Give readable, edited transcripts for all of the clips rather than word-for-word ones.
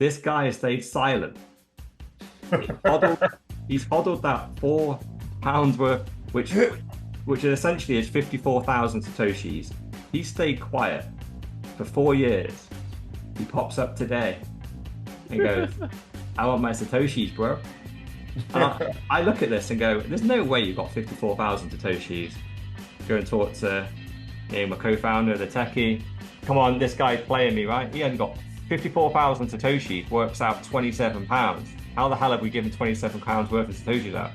This guy has stayed silent. Hodled, he's hodled that £4 worth, which essentially is 54,000 satoshis. He stayed quiet for 4 years. He pops up today and goes, "I want my satoshis, bro." And I look at this and go, "There's no way you've got 54,000 satoshis." Go and talk to my co-founder, the techie. Come on, this guy's playing me, right? He hasn't got 54,000 satoshis. Works out £27. How the hell have we given £27 worth of satoshis out?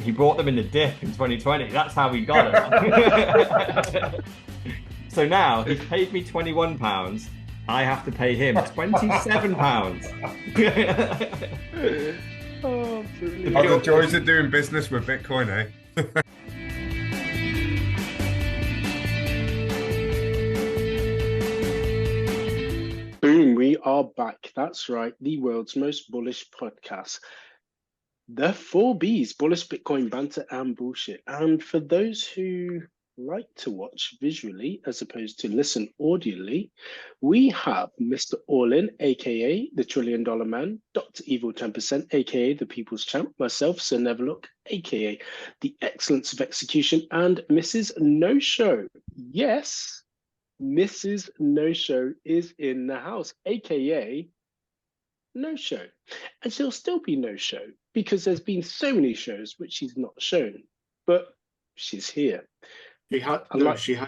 He brought them in the dip in 2020. That's how we got it. So now he's paid me £21. I have to pay him £27. Oh, brilliant. Oh, the joys of doing business with Bitcoin, eh? Boom, we are back. That's right, the world's most bullish podcast. The 4Bs, bullish Bitcoin banter and bullshit. And for those who like to watch visually as opposed to listen audially, we have Mr. All-In, aka the $1 Trillion Man, Dr. Evil 10%, aka the People's Champ, myself, Sir Neverlook, aka the Excellence of Execution, and Mrs. No Show. Yes, Mrs. No Show is in the house, aka No Show. And she'll still be No Show because there's been so many shows which she's not shown, but she's here. She has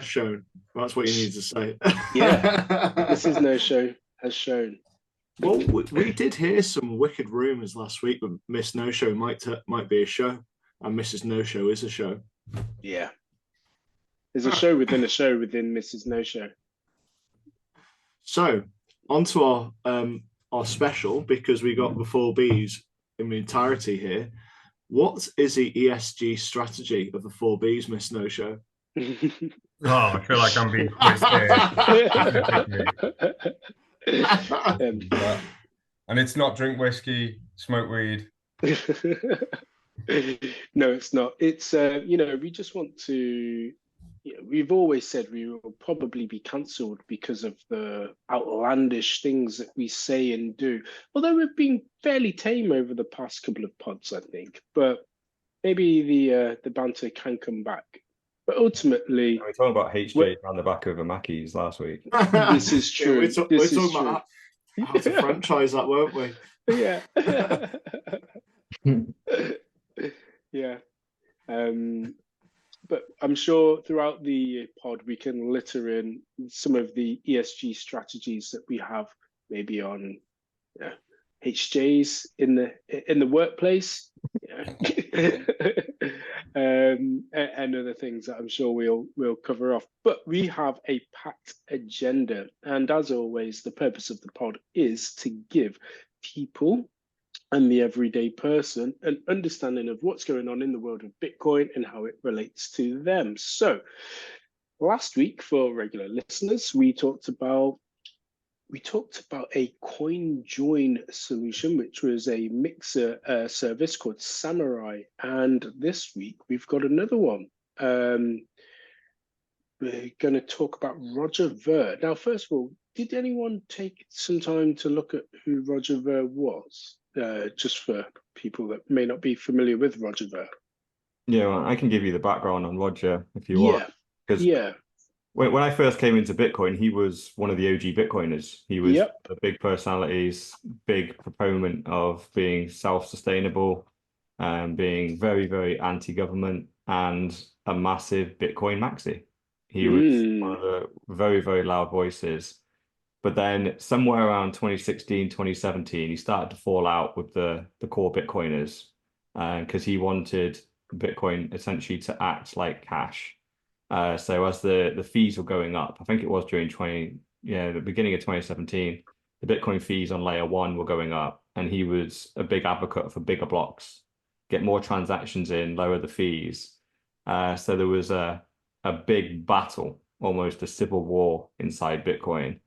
shown. That's what you need to say. Yeah, Mrs. No Show has shown. Well, we did hear some wicked rumours last week that Miss No Show might be a show, and Mrs. No Show is a show. Yeah. There's a show within Mrs. No Show. So, on to our special, because we got the 4Bs in the entirety here. What is the ESG strategy of the 4Bs, Miss No Show? Oh, I feel like I'm being quizzed here. And it's not drink whiskey, smoke weed. No, it's not. It's, we just want to, we've always said we will probably be cancelled because of the outlandish things that we say and do. Although we've been fairly tame over the past couple of pods, I think. But maybe the banter can come back. But ultimately, we were talking about HJ around the back of a Mackey's last week. This is true. We're talking about how to franchise that, weren't we? Yeah. Yeah. But I'm sure throughout the pod we can litter in some of the ESG strategies that we have, maybe on HJs in the workplace, and other things that I'm sure we'll cover off. But we have a packed agenda, and as always, the purpose of the pod is to give people and the everyday person an understanding of what's going on in the world of Bitcoin and how it relates to them. So last week, for regular listeners, we talked about a coin join solution, which was a mixer service called Samauri. And this week we've got another one. We're going to talk about Roger Ver. Now, first of all, did anyone take some time to look at who Roger Ver was? Just for people that may not be familiar with Roger Ver. Yeah, well, I can give you the background on Roger if you want. Because when I first came into Bitcoin, he was one of the OG Bitcoiners. He was a big personalities, big proponent of being self-sustainable, and being very, very anti-government, and a massive Bitcoin maxi. He was one of the very, very loud voices. But then somewhere around 2016, 2017, he started to fall out with the core Bitcoiners because he wanted Bitcoin essentially to act like cash. So as the fees were going up, I think it was during the beginning of 2017, the Bitcoin fees on layer 1 were going up, and he was a big advocate for bigger blocks, get more transactions in, lower the fees. So there was a big battle, almost a civil war inside Bitcoin,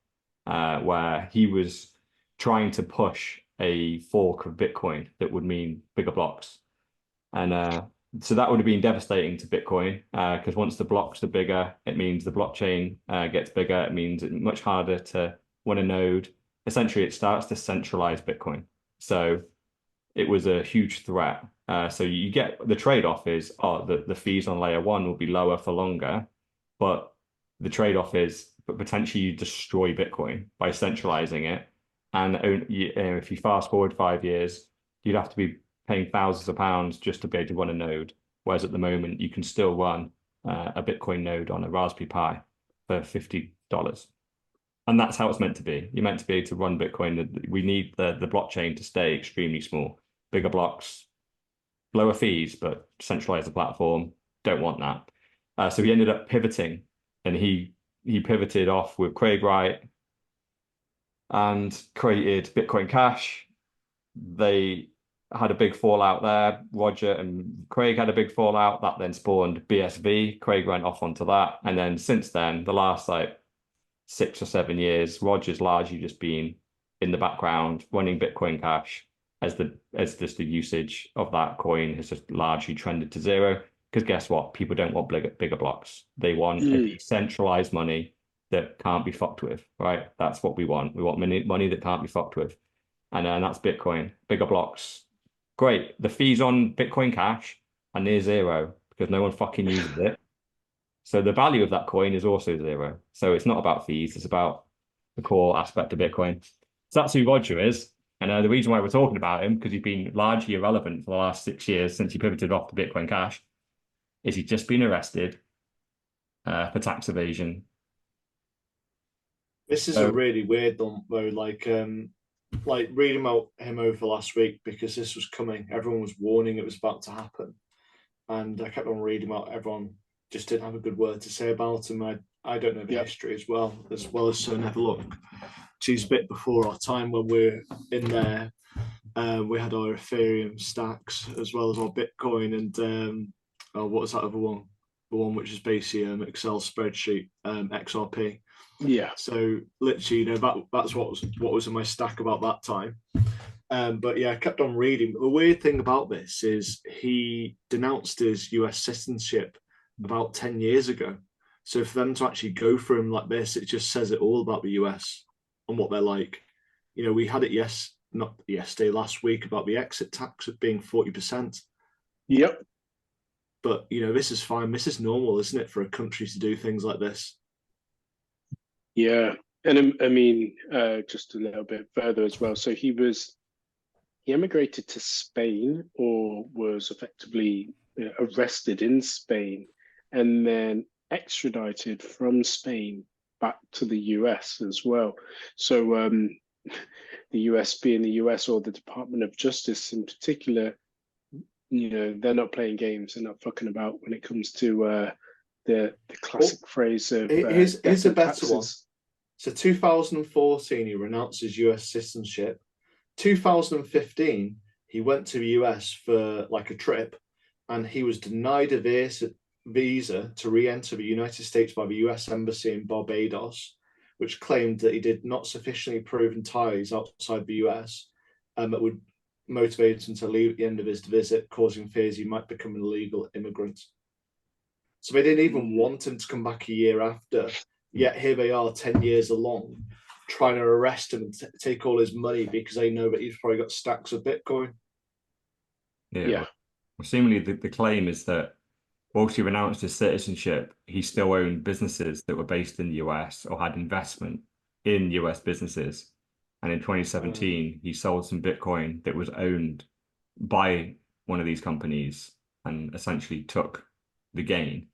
where he was trying to push a fork of Bitcoin that would mean bigger blocks. And so that would have been devastating to Bitcoin, because once the blocks are bigger, it means the blockchain gets bigger. It means it's much harder to win a node. essentially it starts to centralize Bitcoin. So it was a huge threat. So you get the trade-off is, the fees on layer one will be lower for longer, but the trade-off is, but potentially you destroy Bitcoin by centralizing it. And if you fast forward 5 years, you'd have to be paying thousands of pounds just to be able to run a node. Whereas at the moment, you can still run a Bitcoin node on a Raspberry Pi for $50. And that's how it's meant to be. You're meant to be able to run Bitcoin. We need the blockchain to stay extremely small. Bigger blocks, lower fees, but centralize the platform. Don't want that. So he ended up pivoting, and he pivoted off with Craig Wright and created Bitcoin Cash. They had a big fallout there. Roger and Craig had a big fallout. That then spawned BSV. Craig went off onto that. And then since then, the last 6 or 7 years, Roger's largely just been in the background running Bitcoin Cash as just the usage of that coin has just largely trended to zero. Because guess what? People don't want bigger blocks. They want a decentralized money that can't be fucked with, right? That's what we want. We want money that can't be fucked with. And that's Bitcoin. Bigger blocks. Great. The fees on Bitcoin Cash are near zero because no one fucking uses it. So the value of that coin is also zero. So it's not about fees. It's about the core aspect of Bitcoin. So that's who Roger is. And the reason why we're talking about him, because he's been largely irrelevant for the last 6 years since he pivoted off to Bitcoin Cash, is he's just been arrested for tax evasion. This is a really weird one, though. Like reading about him over last week, because this was coming. Everyone was warning it was about to happen. And I kept on reading about everyone just didn't have a good word to say about him. I don't know the history as well as Sir Never Look. She's a bit before our time when we're in there. We had our Ethereum stacks as well as our Bitcoin and what was that other one? The one which is basically an Excel spreadsheet, XRP. Yeah. So literally, that's what was in my stack about that time. But yeah, I kept on reading. The weird thing about this is he denounced his US citizenship about 10 years ago. So for them to actually go for him like this, it just says it all about the US and what they're like. You know, we had it last week about the exit tax at being 40%. Yep. But, you know, this is fine. This is normal, isn't it, for a country to do things like this? Yeah. And I mean, just a little bit further as well. So he emigrated to Spain, or was effectively arrested in Spain and then extradited from Spain back to the US as well. So the US being the US, or the Department of Justice in particular, you know, they're not playing games. They're not fucking about when it comes to the classic phrase of here's a better one. So 2014, he renounced his US citizenship. 2015, he went to the US for like a trip, and he was denied a visa to re-enter the United States by the US Embassy in Barbados, which claimed that he did not sufficiently proven ties outside the US that would motivate him to leave at the end of his visit, causing fears he might become an illegal immigrant. So they didn't even want him to come back a year after, yet here they are 10 years along, trying to arrest him and take all his money because they know that he's probably got stacks of Bitcoin. Yeah. Well, seemingly the claim is that whilst he renounced his citizenship, he still owned businesses that were based in the US or had investment in US businesses. And in 2017, he sold some Bitcoin that was owned by one of these companies and essentially took the gain.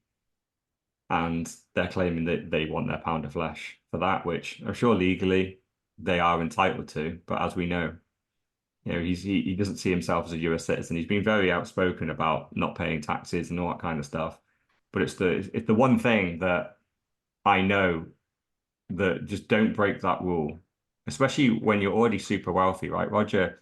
And they're claiming that they want their pound of flesh for that, which I'm sure legally they are entitled to. But as we know, you know, he doesn't see himself as a US citizen. He's been very outspoken about not paying taxes and all that kind of stuff. But it's the one thing that I know that just don't break that rule, especially when you're already super wealthy, right? Roger,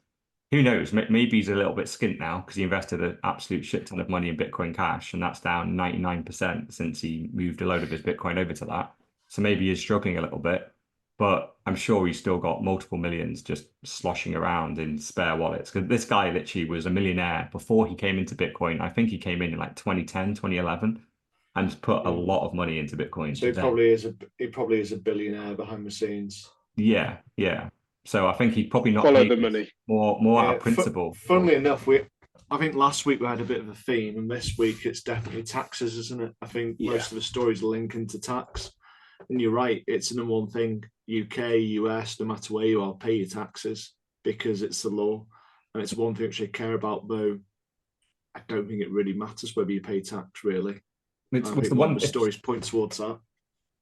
who knows? Maybe he's a little bit skint now because he invested an absolute shit ton of money in Bitcoin Cash, and that's down 99% since he moved a load of his Bitcoin over to that. So maybe he's struggling a little bit, but I'm sure he's still got multiple millions just sloshing around in spare wallets. Because this guy literally was a millionaire before he came into Bitcoin. I think he came in like 2010, 2011, and put a lot of money into Bitcoin. So he probably is a billionaire behind the scenes. Yeah, yeah. So I think he'd probably not follow pay the money. more out of principle. Funnily enough, I think last week we had a bit of a theme, and this week it's definitely taxes, isn't it? I think most of the stories are linking to tax. And you're right, it's the number one thing. UK, US, no matter where you are, pay your taxes because it's the law. And it's one thing which they care about, though I don't think it really matters whether you pay tax, really. It's I think the one one of the stories point towards that.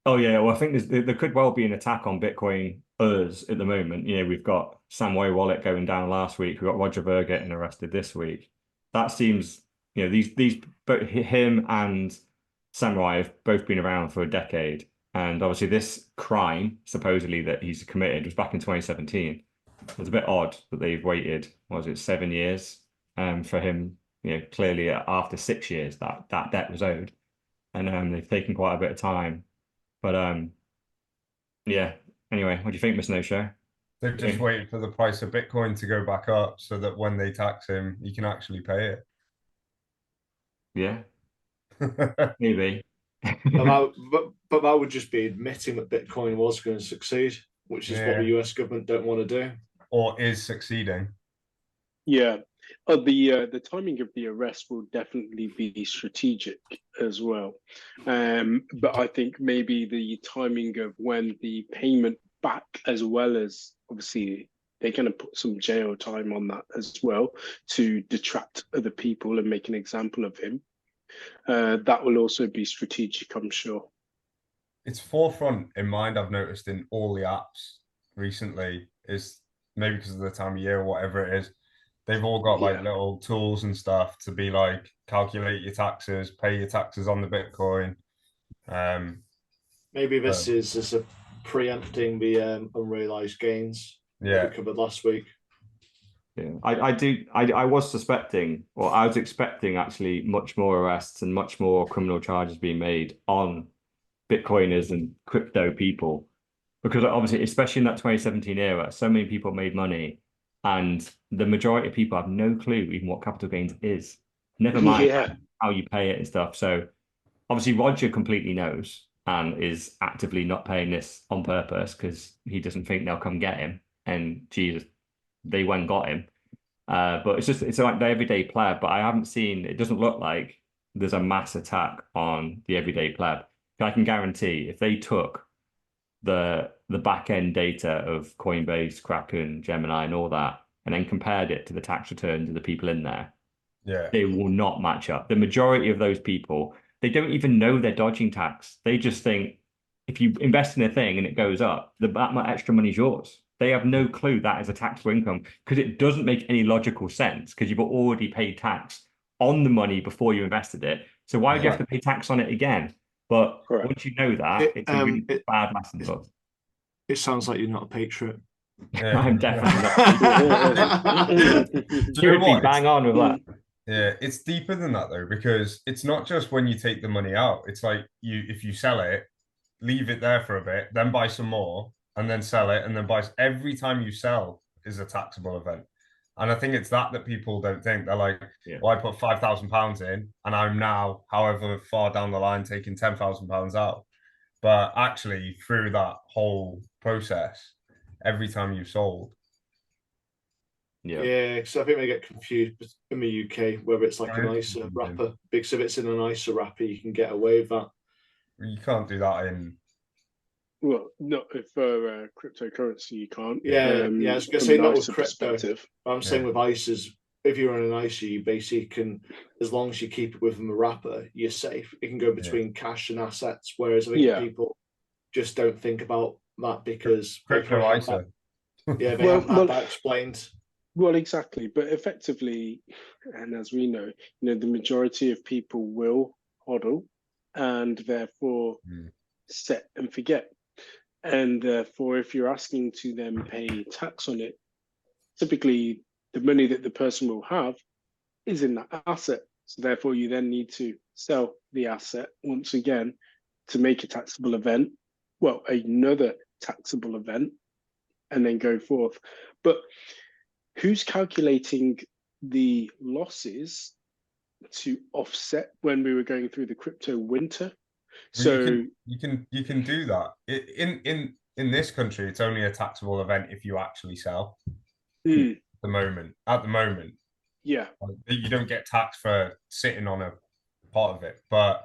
Oh yeah, well I think there could well be an attack on Bitcoin us at the moment. You know, we've got Samauri wallet going down last week. We've got Roger Ver getting arrested this week. That seems, you know, these both him and Samauri have both been around for a decade, and obviously this crime supposedly that he's committed was back in 2017. It's a bit odd that they've waited, what was it, 7 years, for him. You know, clearly after 6 years that debt was owed, and they've taken quite a bit of time. But yeah. Anyway, what do you think, Miss No Show? They've just waited for the price of Bitcoin to go back up so that when they tax him, he can actually pay it. Yeah, maybe. but that would just be admitting that Bitcoin was going to succeed, which is what the US government don't want to do. Or is succeeding. Yeah. The timing of the arrest will definitely be strategic as well. But I think maybe the timing of when the payment back, as well as obviously they're going to put some jail time on that as well to detract other people and make an example of him. That will also be strategic, I'm sure. It's forefront in mind, I've noticed in all the apps recently, is maybe because of the time of year or whatever it is. They've all got like little tools and stuff to be like calculate your taxes, pay your taxes on the Bitcoin. Maybe this is a preempting the unrealized gains that we covered last week. Yeah, I was suspecting, or I was expecting actually much more arrests and much more criminal charges being made on Bitcoiners and crypto people, because obviously, especially in that 2017 era, so many people made money, and the majority of people have no clue even what capital gains is. Never mind how you pay it and stuff. So obviously, Roger completely knows and is actively not paying this on purpose because he doesn't think they'll come get him. And Jesus, they went and got him. But it's like the everyday pleb. But I haven't seen, it doesn't look like there's a mass attack on the everyday pleb. I can guarantee if they took the back end data of Coinbase, Kraken, Gemini, and all that, and then compared it to the tax returns of the people in there, they will not match up. The majority of those people, they don't even know they're dodging tax. They just think if you invest in a thing and it goes up, that much extra money is yours. They have no clue that is a taxable income because it doesn't make any logical sense because you've already paid tax on the money before you invested it. So why do you have to pay tax on it again? But once you know that, it's a really bad lesson. But it sounds like you're not a patriot. Yeah. I'm definitely not. You'd be bang on with that. Yeah, it's deeper than that though, because it's not just when you take the money out. It's like if you sell it, leave it there for a bit, then buy some more, and then sell it, and then buy. Every time you sell is a taxable event. And I think it's that people don't think. They're like, well, I put £5,000 in, and I'm now, however far down the line, taking £10,000 out. But actually, through that whole process, every time you sold. Yeah, because I think they get confused in the UK whether it's like an ISA wrapper. Because if it's in an ISA wrapper, you can get away with that. You can't do that in. Well, not if cryptocurrency, you can't. Yeah, I was going to say not with crypto. I'm saying with ISAs, if you're in an ISA, you basically can, as long as you keep it within the wrapper, you're safe. It can go between cash and assets, whereas I think people just don't think about that because crypto ISA. They haven't had that explained. Well, exactly. But effectively, and as we know, the majority of people will hodl and therefore set and forget. And therefore, if you're asking to then pay tax on it, typically the money that the person will have is in that asset. So therefore, you then need to sell the asset once again to make a taxable event. Well, another taxable event, and then go forth. But who's calculating the losses to offset when we were going through the crypto winter? So you can do that in in this country, it's only a taxable event if you actually sell. Mm. At the moment, yeah, you don't get taxed for sitting on a part of it, but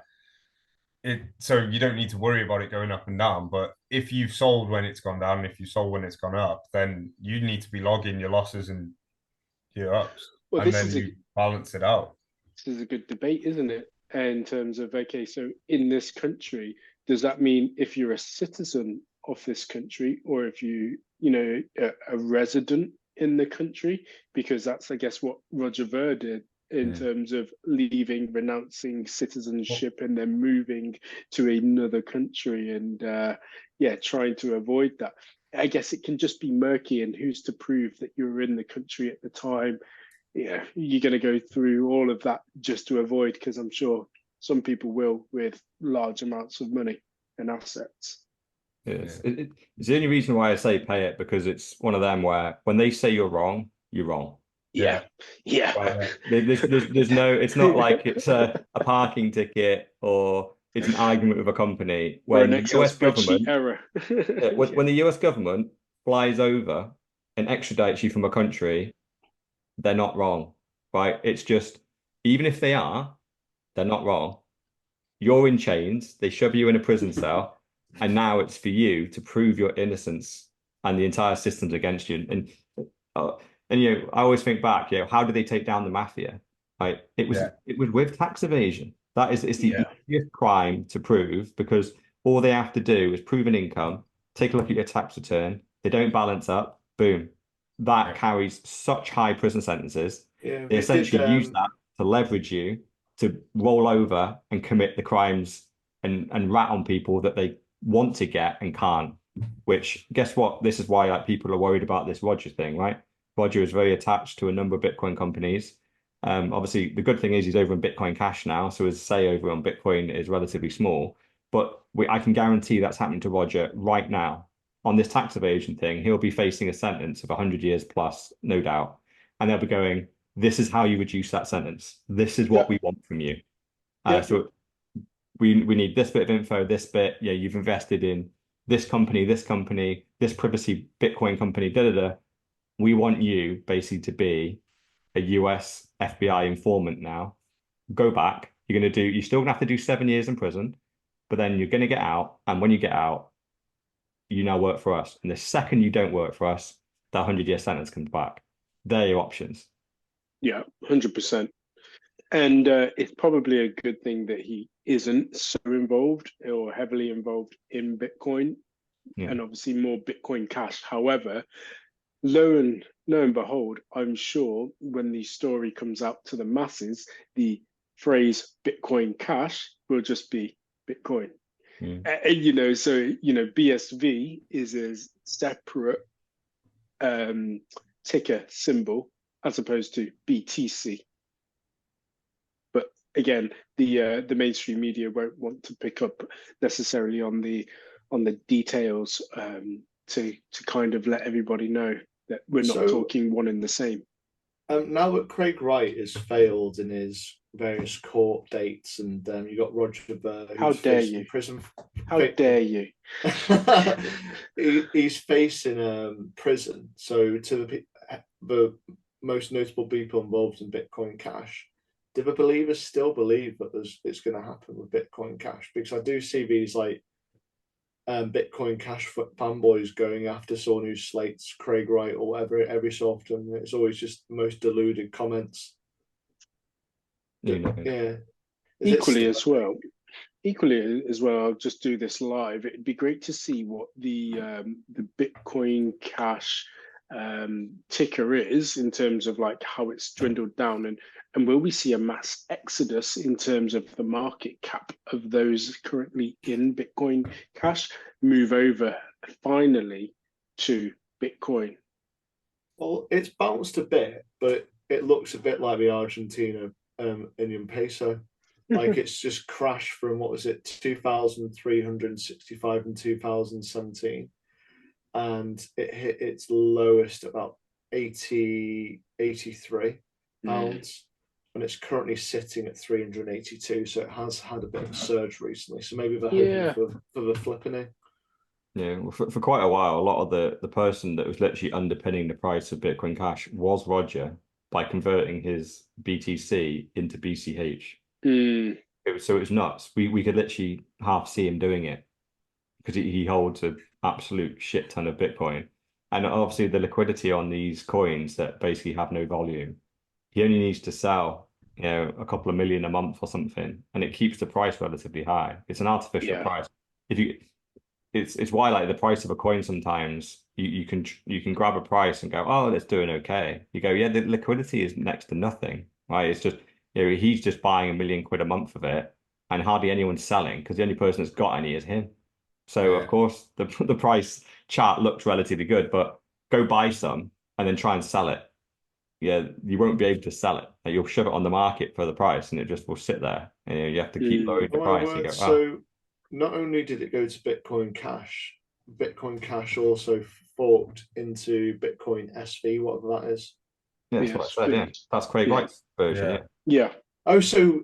so you don't need to worry about it going up and down. But if you've sold when it's gone down, if you sold when it's gone up, then you need to be logging your losses and your ups, well, and then you balance it out. This is a good debate, isn't it? In terms of, okay, so in this country, does that mean if you're a citizen of this country, or if a resident in the country? Because that's, I guess, what Roger Ver did in terms of leaving, renouncing citizenship, and then moving to another country, and trying to avoid that. I guess it can just be murky, and who's to prove that you were in the country at the time? Yeah, you're going to go through all of that just to avoid, because I'm sure some people will, with large amounts of money and assets. It's the only reason why I say pay it, because it's one of them where when they say you're wrong, you're wrong. Yeah. Right. There's no, it's not like it's a parking ticket, or it's an argument with a company. Or When an Excel spreadsheet error. when the US government flies over and extradites you from a country, they're not wrong, right? It's just, even if they are, they're not wrong. You're in chains, they shove you in a prison cell, and now it's for you to prove your innocence, and the entire system's against you. And I always think back, how did they take down the mafia? Right? It was with tax evasion. It's the easiest crime to prove, because all they have to do is prove an income, take a look at your tax return, they don't balance up, boom. That carries such high prison sentences. They essentially use that to leverage you to roll over and commit the crimes and rat on people that they want to get and can't. Which, guess what? This is why people are worried about this Roger thing, right? Roger is very attached to a number of Bitcoin companies. Obviously, the good thing is he's over in Bitcoin Cash now, so his say over on Bitcoin is relatively small. But I can guarantee that's happening to Roger right now. On this tax evasion thing, he'll be facing a sentence of 100 years plus, no doubt. And they'll be going, this is how you reduce that sentence. This is what we want from you. So we need this bit of info, this bit. Yeah, you've invested in this company, this privacy Bitcoin company, We want you basically to be a US FBI informant now. Go back. You're still gonna have to do 7 years in prison, but then you're gonna get out. And when you get out, you now work for us. And the second you don't work for us, that 100-year sentence comes back. They're your options. Yeah, 100%. And it's probably a good thing that he isn't so involved or heavily involved in Bitcoin, and obviously more Bitcoin Cash. However, lo and behold, I'm sure when the story comes out to the masses, the phrase Bitcoin Cash will just be Bitcoin. BSV is a separate ticker symbol as opposed to BTC. But again, the mainstream media won't want to pick up necessarily on the details to kind of let everybody know that we're not talking one and the same. Now that Craig Wright has failed in his various court dates, and you got Roger Ver, how dare you? Prison. How dare you? He's facing prison. So to the most notable people involved in Bitcoin Cash, do the believers still believe that it's going to happen with Bitcoin Cash? Because I do see these Bitcoin Cash fanboys going after someone who slates Craig Wright or whatever every so often. It's always just the most deluded comments. Equally as well, I'll just do this live. It'd be great to see what the Bitcoin Cash ticker is in terms of how it's dwindled down, and will we see a mass exodus in terms of the market cap of those currently in Bitcoin Cash move over finally to Bitcoin? Well, it's bounced a bit, but it looks a bit like the Argentina Indian peso. It's just crashed from, what was it, 2,365 in 2017. And it hit its lowest about 83 pounds, and it's currently sitting at 382. So it has had a bit of a surge recently. So maybe they're hoping for the flipping in. Yeah, for quite a while, a lot of the person that was literally underpinning the price of Bitcoin Cash was Roger by converting his BTC into BCH. So it was nuts. We could literally half see him doing it because he holds an absolute shit ton of Bitcoin. And obviously the liquidity on these coins that basically have no volume, he only needs to sell, a couple of million a month or something, and it keeps the price relatively high. It's an artificial price. If you it's why like the price of a coin sometimes you can grab a price and go, oh, it's doing okay. You go, yeah, the liquidity is next to nothing, right? It's just he's just buying £1 million a month of it, and hardly anyone's selling because the only person that's got any is him. So of course the price chart looks relatively good, but go buy some and then try and sell it. Yeah, you won't be able to sell it. Like, you'll shove it on the market for the price, and it just will sit there. And you have to keep lowering the price. You go, so not only did it go to Bitcoin Cash also forked into Bitcoin SV, whatever that is. Yeah, that's what I said. Yeah, that's Craig Wright's version. Yeah. Oh, so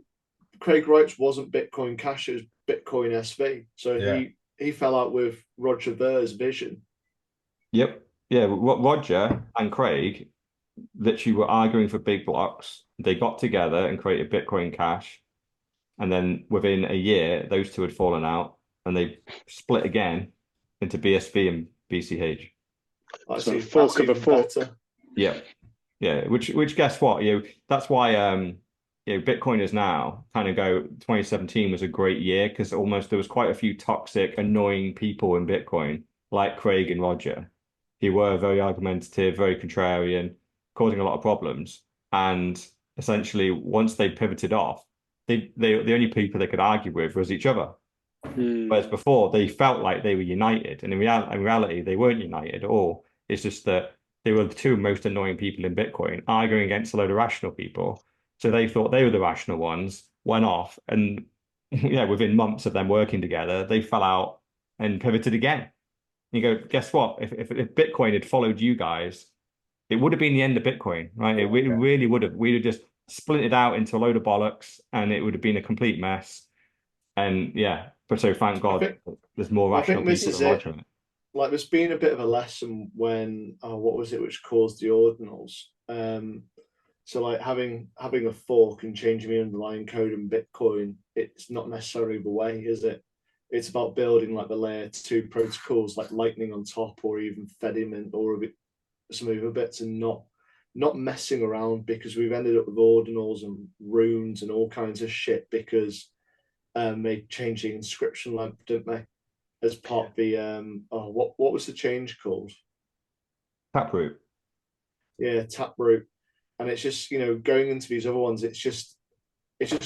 Craig Wright's wasn't Bitcoin Cash; it was Bitcoin SV. So he fell out with Roger Ver's vision. Yep. Yeah. Roger and Craig literally were arguing for big blocks. They got together and created Bitcoin Cash, and then within a year, those two had fallen out, and they split again into BSV and BCH. So fork of a fork. Yeah, yeah. Which guess what? That's why Bitcoiners now kind of go. 2017 was a great year because there was quite a few toxic, annoying people in Bitcoin, like Craig and Roger, who were very argumentative, very contrarian, causing a lot of problems. And essentially, once they pivoted off, the only people they could argue with was each other. Whereas before, they felt like they were united, and in reality, they weren't united at all. It's just that they were the two most annoying people in Bitcoin, arguing against a load of rational people. So they thought they were the rational ones, went off, and within months of them working together, they fell out and pivoted again. You go, guess what? If Bitcoin had followed you guys, it would have been the end of Bitcoin, right? It really would have. We'd have just split it out into a load of bollocks, and it would have been a complete mess. And but so thank God there's more rational people than Roger. Like there's been a bit of a lesson when what was it which caused the ordinals? So like having a fork and changing the underlying code in Bitcoin, it's not necessarily the way, is it? It's about building like the layer 2 protocols like Lightning on top, or even Fedimint, or some other bits, and not messing around, because we've ended up with ordinals and runes and all kinds of shit because they changed the inscription length, didn't they? As part of the what was the change called? Taproot. Yeah, Taproot. And it's just, going into these other ones, it just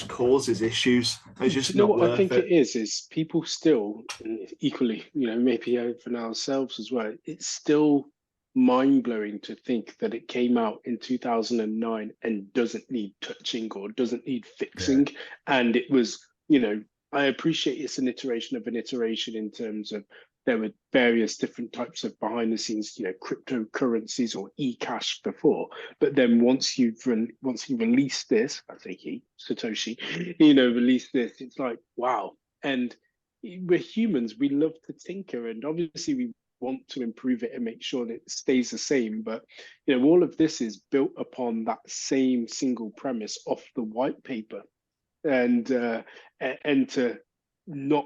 causes issues. It's just not what worth I think it is people still equally, maybe for ourselves as well, it's still mind-blowing to think that it came out in 2009 and doesn't need touching or doesn't need fixing. And it was, I appreciate it's an iteration of an iteration in terms of there were various different types of behind the scenes, cryptocurrencies or e-cash before. But then once you release this, I say Satoshi, release this, it's like, wow. And we're humans, we love to tinker, and obviously we want to improve it and make sure that it stays the same. But all of this is built upon that same single premise off the white paper, and to not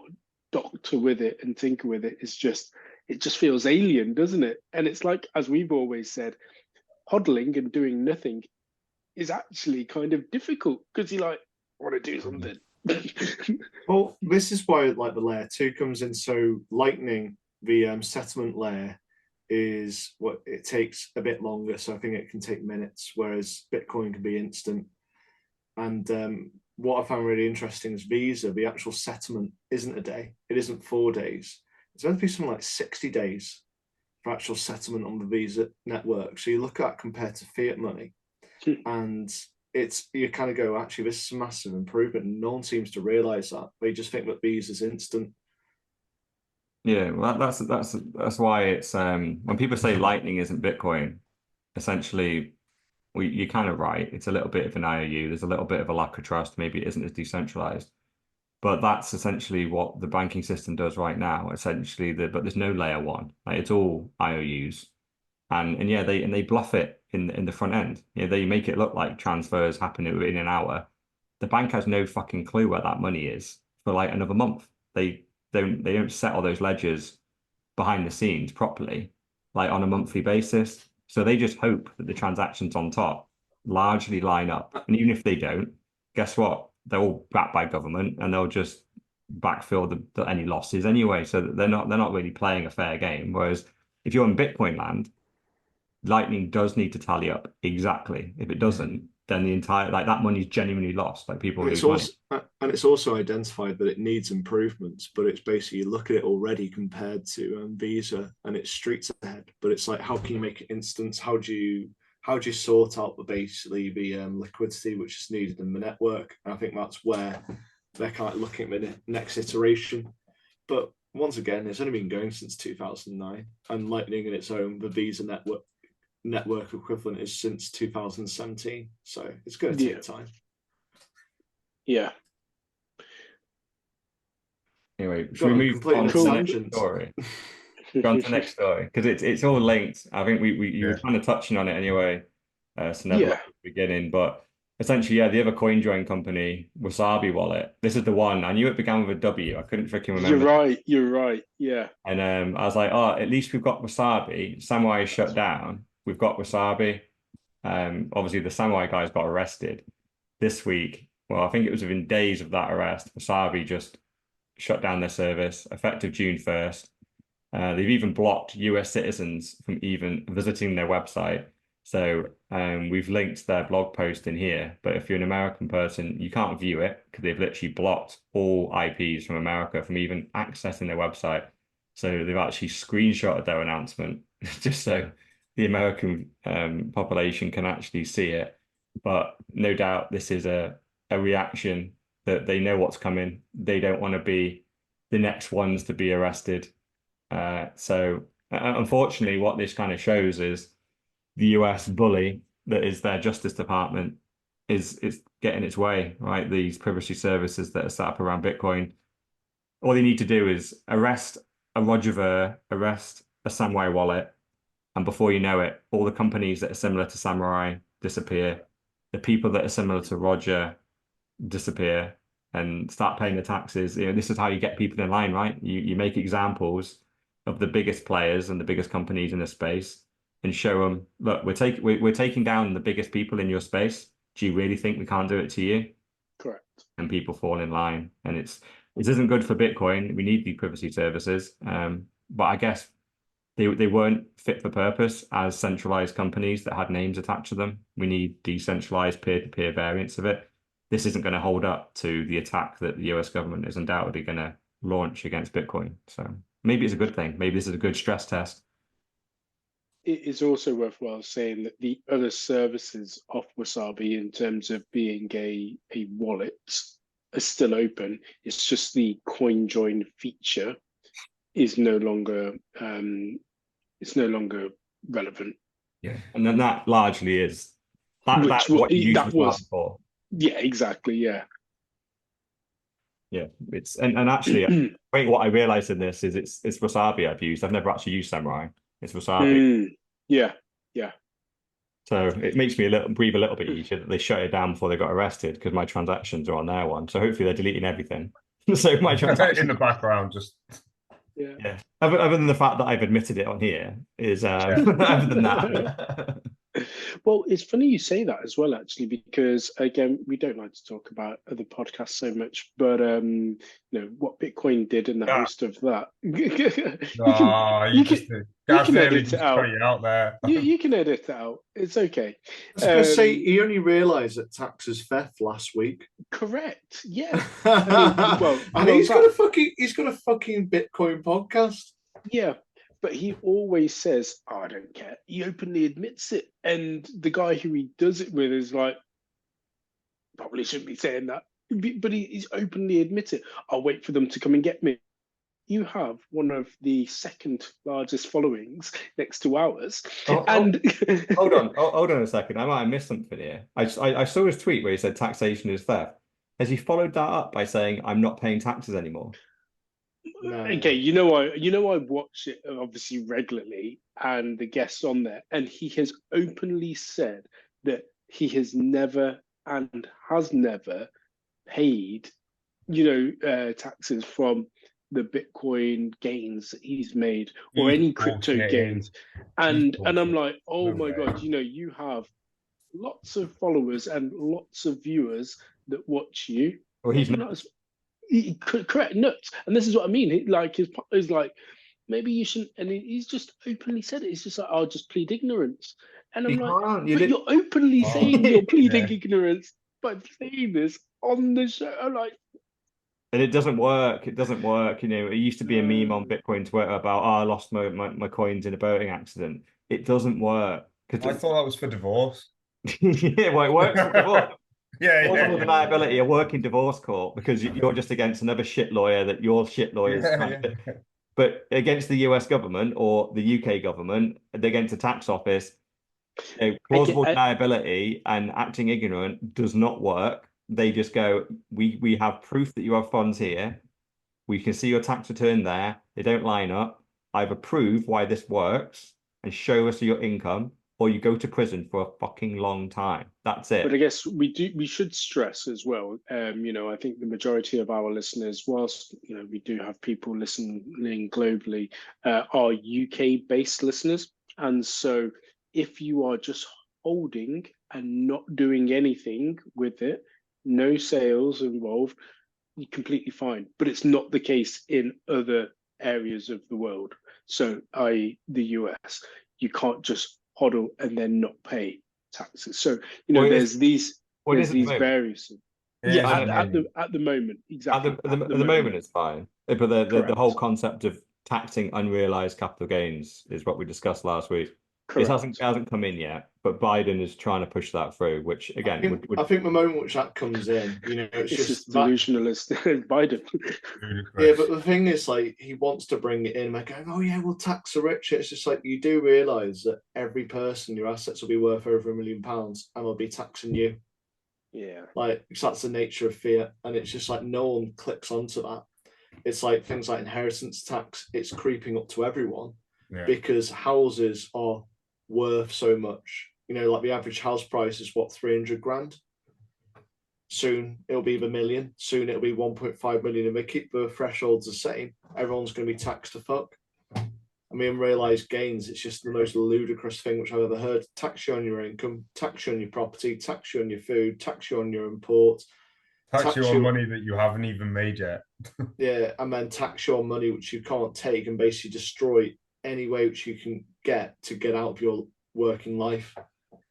doctor with it and tinker with it it just feels alien, doesn't it? And it's like, as we've always said, hodling and doing nothing is actually kind of difficult because you want to do something. Well, this is why like the layer 2 comes in. So Lightning, the settlement layer, is what it takes a bit longer. So I think it can take minutes, whereas Bitcoin can be instant. And what I found really interesting is Visa, the actual settlement isn't a day. It isn't 4 days. It's meant to be something like 60 days for actual settlement on the Visa network. So you look at that compared to fiat money, and you kind of go, actually, this is a massive improvement. And no one seems to realize that. They just think that Visa's instant. Yeah, well, that's why it's when people say Lightning isn't Bitcoin, essentially, you're kind of right. It's a little bit of an IOU. There's a little bit of a lack of trust. Maybe it isn't as decentralized. But that's essentially what the banking system does right now. Essentially, but there's no layer one. Like, it's all IOUs, and yeah, they bluff it in the front end. Yeah, they make it look like transfers happen within an hour. The bank has no fucking clue where that money is for like another month. They don't settle those ledgers behind the scenes properly, like on a monthly basis. So they just hope that the transactions on top largely line up. And even if they don't, guess what? They're all backed by government and they'll just backfill any losses anyway. So they're not really playing a fair game. Whereas if you're in Bitcoin land, Lightning does need to tally up exactly. If it doesn't, then the entire that money's genuinely lost. Like people lose money. And it's also identified that it needs improvements, but it's basically you look at it already compared to Visa, and it's streets ahead. But it's like, how can you make it instant? How do you sort out the liquidity which is needed in the network? And I think that's where they're kind of looking at the next iteration. But once again, it's only been going since 2009, and Lightning in its own, the Visa network equivalent is since 2017. So it's going to take time. Yeah. Anyway, should we move on to the next story? Go on to the next story, because it's all linked. I think you were kind of touching on it anyway, so never at the beginning. But essentially, the other coin join company, Wasabi Wallet. This is the one. I knew it began with a W. I couldn't freaking remember. You're right. Yeah. And I was like, oh, at least we've got Wasabi. Samurai shut down. We've got Wasabi. Obviously, the Samurai guys got arrested this week. Well, I think it was within days of that arrest. Wasabi just shut down their service effective June 1st. They've even blocked US citizens from even visiting their website. So we've linked their blog post in here. But if you're an American person, you can't view it because they've literally blocked all IPs from America from even accessing their website. So they've actually screenshotted their announcement just so the American population can actually see it. But no doubt this is a reaction that they know what's coming. They don't want to be the next ones to be arrested. So unfortunately, what this kind of shows is the US bully that is their Justice Department is getting its way, right? These privacy services that are set up around Bitcoin. All they need to do is arrest a Roger Ver, arrest a Samurai wallet, and before you know it, all the companies that are similar to Samurai disappear. The people that are similar to Roger disappear and start paying the taxes. This is how you get people in line, right? You make examples of the biggest players and the biggest companies in the space and show them, look, we're taking down the biggest people in your space. Do you really think we can't do it to you? Correct. And people fall in line. And it isn't good for Bitcoin. We need the privacy services. But I guess they weren't fit for purpose as centralized companies that had names attached to them. We need decentralized peer-to-peer variants of it. This isn't going to hold up to the attack that the US government is undoubtedly going to launch against Bitcoin. So maybe it's a good thing. Maybe this is a good stress test. It is also worthwhile saying that the other services of Wasabi in terms of being a wallet are still open. It's just the coin join feature is no longer relevant. Yeah, and then that largely is that's what you use Wasabi for. Yeah, exactly. Yeah. Yeah, it's and actually, I think what I realized in this is it's Wasabi I've used. I've never actually used Samurai. It's Wasabi. Yeah. So it makes me breathe a little bit easier that they shut it down before they got arrested because my transactions are on their one. So hopefully they're deleting everything. So my transactions in the background, just yeah. Other than the fact that I've admitted it on here is other than that. Well, it's funny you say that as well, actually, because again, we don't like to talk about other podcasts so much, but what Bitcoin did and the host of that. You can edit it out there. You can edit it out. It's okay. I was going to say, he only realised that taxes theft last week. Correct. Yeah. He's got a fucking Bitcoin podcast. Yeah. But he always says, oh, I don't care. He openly admits it. And the guy who he does it with is like, probably shouldn't be saying that. But he's openly admitted, I'll wait for them to come and get me. You have one of the second largest followings next to ours. Hold on a second. I might have missed something here. I saw his tweet where he said taxation is theft. has he followed that up by saying, I'm not paying taxes anymore? No. Okay, I watch it obviously regularly, and the guests on there, and he has openly said that he has never and has never paid, taxes from the Bitcoin gains that he's made or any crypto gains. And I'm like, oh my God, you have lots of followers and lots of viewers that watch you. Well, he's not. Correct, nuts. And this is what I mean. His like, maybe you shouldn't. And he's just openly said it. It's just like, I'll just plead ignorance. And I'm like, but you're openly saying you're pleading ignorance by saying this on the show. I'm like, and it doesn't work. It doesn't work. It used to be a meme on Bitcoin Twitter about, I lost my coins in a boating accident. It doesn't work. I thought that was for divorce. Yeah, well, it works for divorce. Yeah, Plausible deniability, a working divorce court, because you're just against another shit lawyer that your shit lawyers. But against the US government or the UK government, against the tax office, plausible deniability and acting ignorant does not work. They just go, we have proof that you have funds here. We can see your tax return there. They don't line up. I've approved why this works and show us your income, or you go to prison for a fucking long time. That's it. But I guess we should stress as well. I think the majority of our listeners, whilst we do have people listening globally, are UK-based listeners, and so if you are just holding and not doing anything with it, no sales involved, you're completely fine. But it's not the case in other areas of the world. So, i.e., the US, you can't just hodl and then not pay taxes. So there's these various. Yeah, at the moment, exactly. At the moment, it's fine. But the whole concept of taxing unrealized capital gains is what we discussed last week. Correct. It hasn't come in yet, but Biden is trying to push that through. Which again, I think the moment which that comes in, it's just delusionalist Biden. Yeah, but the thing is, like, he wants to bring it in. Like, going, oh yeah, we'll tax the rich. It's just like, you do realize that every person, your assets will be worth over £1 million, and they'll be taxing you. Yeah, like, because that's the nature of fiat, and it's just like no one clicks onto that. It's like things like inheritance tax. It's creeping up to everyone because houses are worth so much. Like the average house price is what, 300 grand. Soon it'll be the million. Soon it'll be 1.5 million. And they keep the thresholds the same, everyone's going to be taxed to fuck. I mean, unrealized gains, it's just the most ludicrous thing which I've ever heard. Tax you on your income, tax you on your property, tax you on your food, tax you on your imports. Tax you on money that you haven't even made yet. Yeah, and then tax your money which you can't take, and basically destroy any way which you can get to get out of your working life.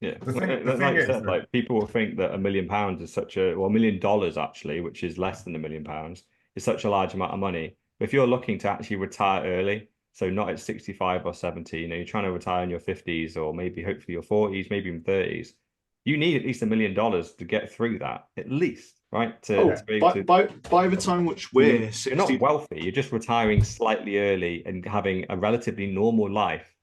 Yeah, the thing is, like, people will think that £1 million is $1 million actually, which is less than £1 million, is such a large amount of money. But if you're looking to actually retire early, so not at 65 or 70, you're trying to retire in your 50s or maybe hopefully your 40s, maybe even 30s, you need at least $1 million to get through that, at least, right? By the time which we're 60... You're not wealthy, you're just retiring slightly early and having a relatively normal life,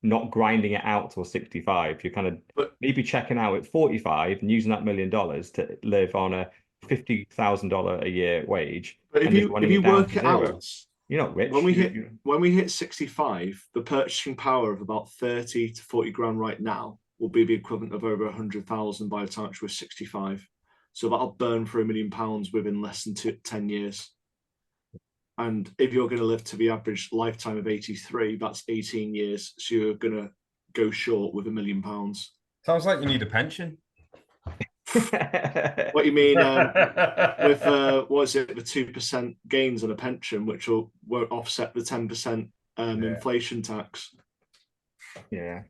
not grinding it out till 65. You're kind of maybe checking out at 45 and using that $1 million to live on a $50,000 a year wage. But if you work it out, you're not rich. When we hit 65, the purchasing power of about 30 to 40 grand right now will be the equivalent of over 100,000 by the time we're 65. So that'll burn for £1 million within less than 10 years. And if you're going to live to the average lifetime of 83, that's 18 years. So you're going to go short with £1 million. Sounds like you need a pension. What you mean with what is it, the 2% gains on a pension, which won't offset the 10% inflation tax? Yeah.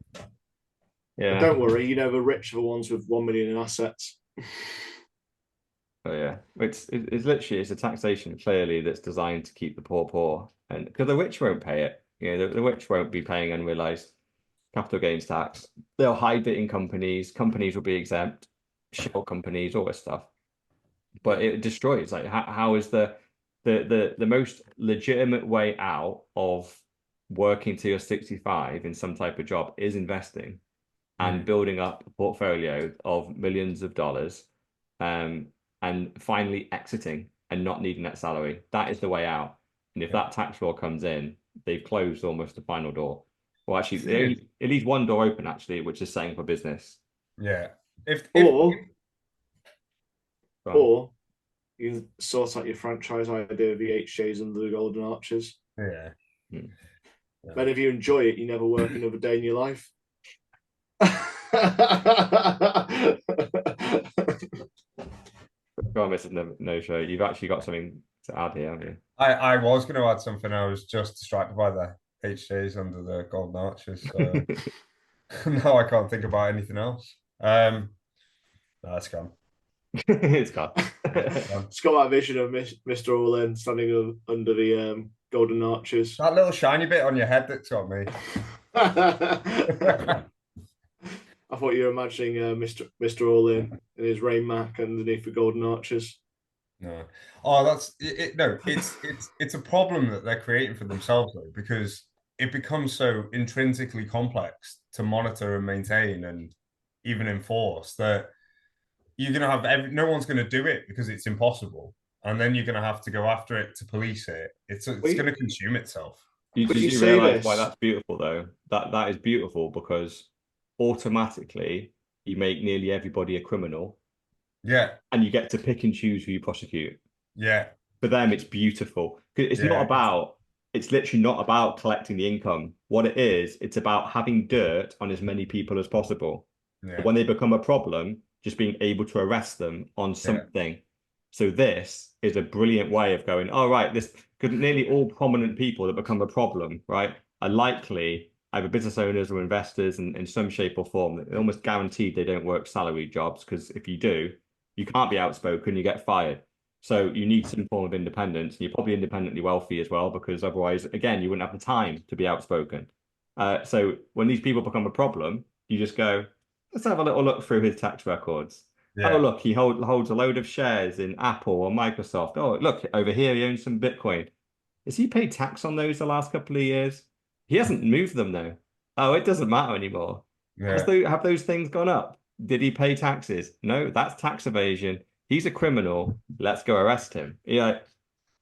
But don't worry, the rich are the ones with 1 million in assets. Oh yeah, it's a taxation clearly that's designed to keep the poor, and because the rich won't pay it. The rich won't be paying unrealized capital gains tax. They'll hide it in companies. Companies will be exempt. Shell companies, all this stuff. But it destroys. Like, how is the most legitimate way out of working till you're 65 in some type of job is investing and building up a portfolio of millions of dollars. And and finally exiting and not needing that salary. That is the way out. And if that tax law comes in, they've closed almost the final door. Well, actually, it leaves one door open, actually, which is setting up a business. Yeah. Or you sort out your franchise idea of the HJs under the Golden Arches. Yeah. But if you enjoy it, you never work another day in your life. Go on, Mr. No Show. You've actually got something to add here, haven't you? I was going to add something. I was just distracted by the HJs under the Golden Arches. So no, I can't think about anything else. No, it's gone. It's gone. It's got that vision of Mr. All-In standing under the Golden Arches. That little shiny bit on your head that's got me. I thought you were imagining Mr. All-In in his Rain Mac underneath the Golden Arches. No. Oh, that's it. No, it's a problem that they're creating for themselves, though, because it becomes so intrinsically complex to monitor and maintain and even enforce that you're going to have no one's going to do it because it's impossible, and then you're going to have to go after it to police it. It's going to consume itself. Did you realize why that's beautiful, though? That is beautiful because automatically you make nearly everybody a criminal. Yeah. And you get to pick and choose who you prosecute. Yeah. For them, it's beautiful. It's literally not about collecting the income. What it is, it's about having dirt on as mmany people as possible. Yeah. When they become a problem, just being able to arrest them on something. Yeah. So this is a brilliant way of going, oh, right, because nearly all prominent people that become a problem, right, are likely either business owners or investors in some shape or form. They're almost guaranteed they don't work salary jobs, because if you do, you can't be outspoken, you get fired. So you need some form of independence. And you're probably independently wealthy as well, because otherwise, again, you wouldn't have the time to be outspoken. So when these people become a problem, you just go, let's have a little look through his tax records. Yeah. Oh, look, he holds a load of shares in Apple or Microsoft. Oh, look, over here, he owns some Bitcoin. Has he paid tax on those the last couple of years? He hasn't moved them, though. Oh, it doesn't matter anymore. Yeah. Have those things gone up? Did he pay taxes? No, that's tax evasion. He's a criminal. Let's go arrest him. Yeah,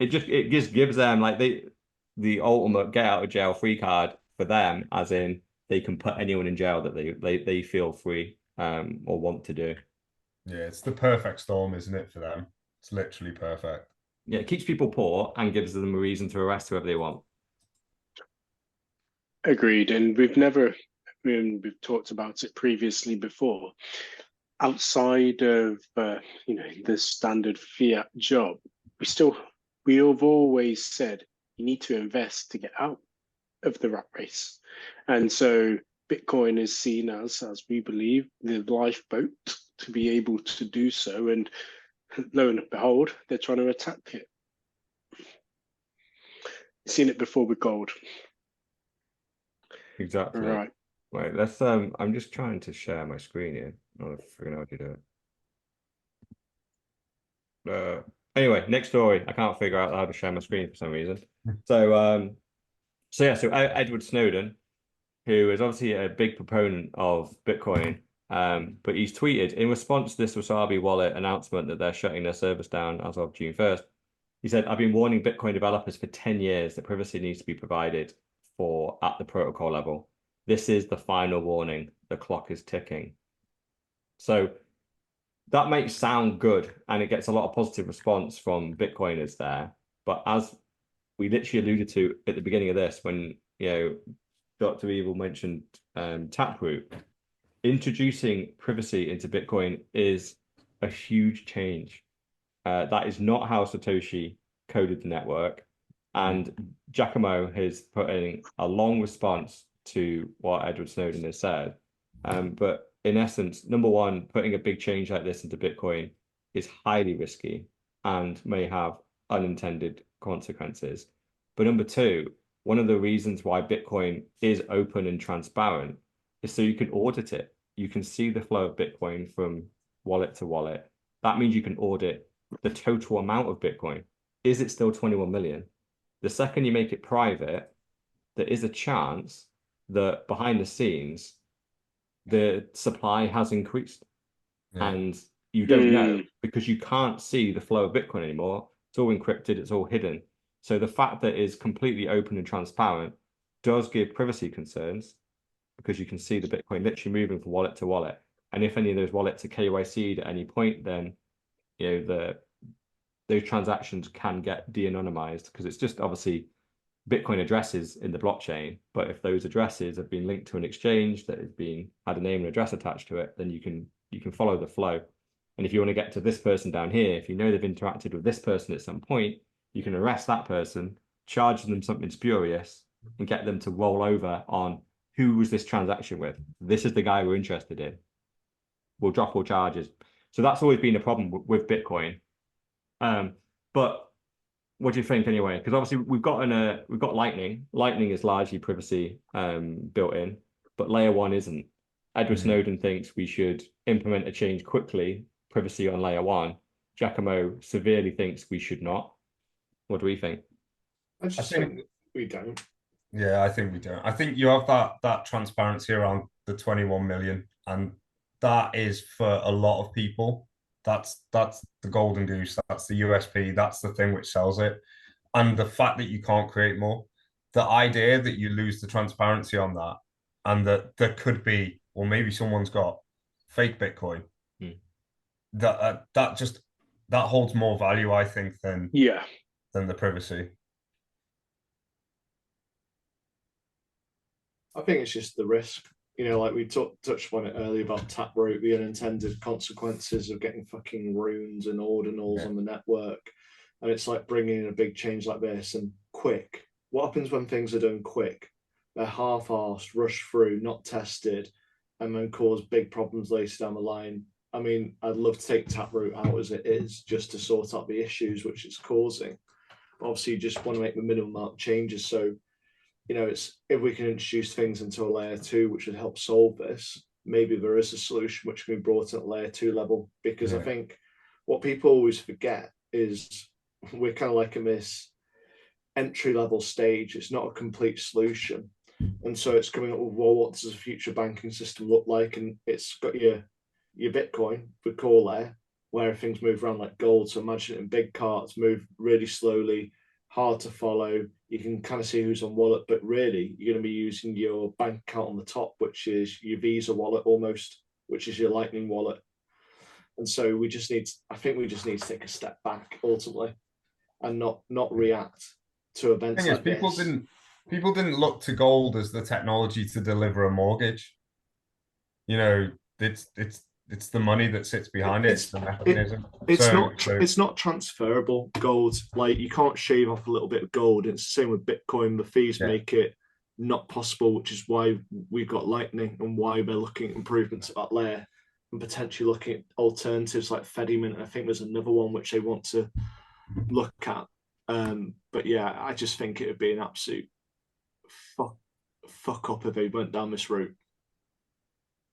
it just gives them like the ultimate get out of jail free card for them, as in they can put anyone in jail that they feel free or want to do. Yeah, it's the perfect storm, isn't it, for them? It's literally perfect. Yeah, it keeps people poor and gives them a reason to arrest whoever they want. Agreed, and we've talked about it previously before. Outside of the standard fiat job, we have always said you need to invest to get out of the rat race, and so Bitcoin is seen as we believe, the lifeboat to be able to do so. And lo and behold, they're trying to attack it. Seen it before with gold. Exactly. Right. Wait, let's I'm just trying to share my screen here. I'm figuring out how to do it. Anyway, next story. I can't figure out how to share my screen for some reason. So Edward Snowden, who is obviously a big proponent of Bitcoin, but he's tweeted in response to this Wasabi wallet announcement that they're shutting their service down as of June 1st. He said, I've been warning Bitcoin developers for 10 years that privacy needs to be provided for at the protocol level. This is the final warning. The clock is ticking. So that might sound good, and it gets a lot of positive response from Bitcoiners there. But as we literally alluded to at the beginning of this, when Dr. Evil mentioned Taproot, introducing privacy into Bitcoin is a huge change. That is not how Satoshi coded the network. And Giacomo has put in a long response to what Edward Snowden has said. But in essence, number one, putting a big change like this into Bitcoin is highly risky and may have unintended consequences. But number two, one of the reasons why Bitcoin is open and transparent is so you can audit it. You can see the flow of Bitcoin from wallet to wallet. That means you can audit the total amount of Bitcoin. Is it still 21 million? The second you make it private, there is a chance that behind the scenes, the supply has increased. Yeah. And You don't know because you can't see the flow of Bitcoin anymore. It's all encrypted, it's all hidden. So the fact that it's completely open and transparent does give privacy concerns because you can see the Bitcoin literally moving from wallet to wallet. And if any of those wallets are KYC'd at any point, then those transactions can get de-anonymized because it's just obviously Bitcoin addresses in the blockchain. But if those addresses have been linked to an exchange that has had a name and address attached to it, then you can follow the flow. And if you want to get to this person down here, if you know they've interacted with this person at some point, you can arrest that person, charge them something spurious, and get them to roll over on who was this transaction with. This is the guy we're interested in. We'll drop all charges. So that's always been a problem with Bitcoin. But what do you think anyway? Because obviously we've got Lightning. Lightning is largely privacy built in, but layer 1 isn't. Edward Snowden thinks we should implement a change quickly, privacy on layer 1. Giacomo severely thinks we should not. What do we think? I think we don't. Yeah, I think we don't. I think you have that transparency around the 21 million, and that is for a lot of people. That's the golden goose. That's the USP. That's the thing which sells it. And the fact that you can't create more, the idea that you lose the transparency on that, and that there could be, or maybe someone's got fake Bitcoin. That holds more value, I think, than the privacy. I think it's just the risk. Like we touched on it earlier about Taproot, the unintended consequences of getting fucking runes and ordinals on the network. And it's like bringing in a big change like this and quick. What happens when things are done quick? They're half-arsed, rushed through, not tested, and then cause big problems later down the line. I mean, I'd love to take Taproot out as it is just to sort out the issues which it's causing. But obviously, you just want to make the minimum amount of changes. So, it's if we can introduce things into a layer 2, which would help solve this, maybe there is a solution which can be brought at layer 2 level. Because I think what people always forget is we're kind of like in this entry level stage. It's not a complete solution. And so it's coming up with, well, what does a future banking system look like? And it's got your Bitcoin, the core layer, where things move around like gold. So imagine it in big carts, move really slowly, hard to follow. You can kind of see who's on wallet, but really you're going to be using your bank account on the top, which is your Visa wallet almost, which is your Lightning wallet. And so I think we just need to take a step back ultimately and not react to events like this. People didn't look to gold as the technology to deliver a mortgage. It's the money that sits behind it. It's the mechanism. It's not transferable gold. Like you can't shave off a little bit of gold. It's the same with Bitcoin. The fees make it not possible, which is why we've got Lightning and why they're looking at improvements at that layer and potentially looking at alternatives like Fediment. I think there's another one which they want to look at. But yeah, I just think it would be an absolute fuck up if they went down this route.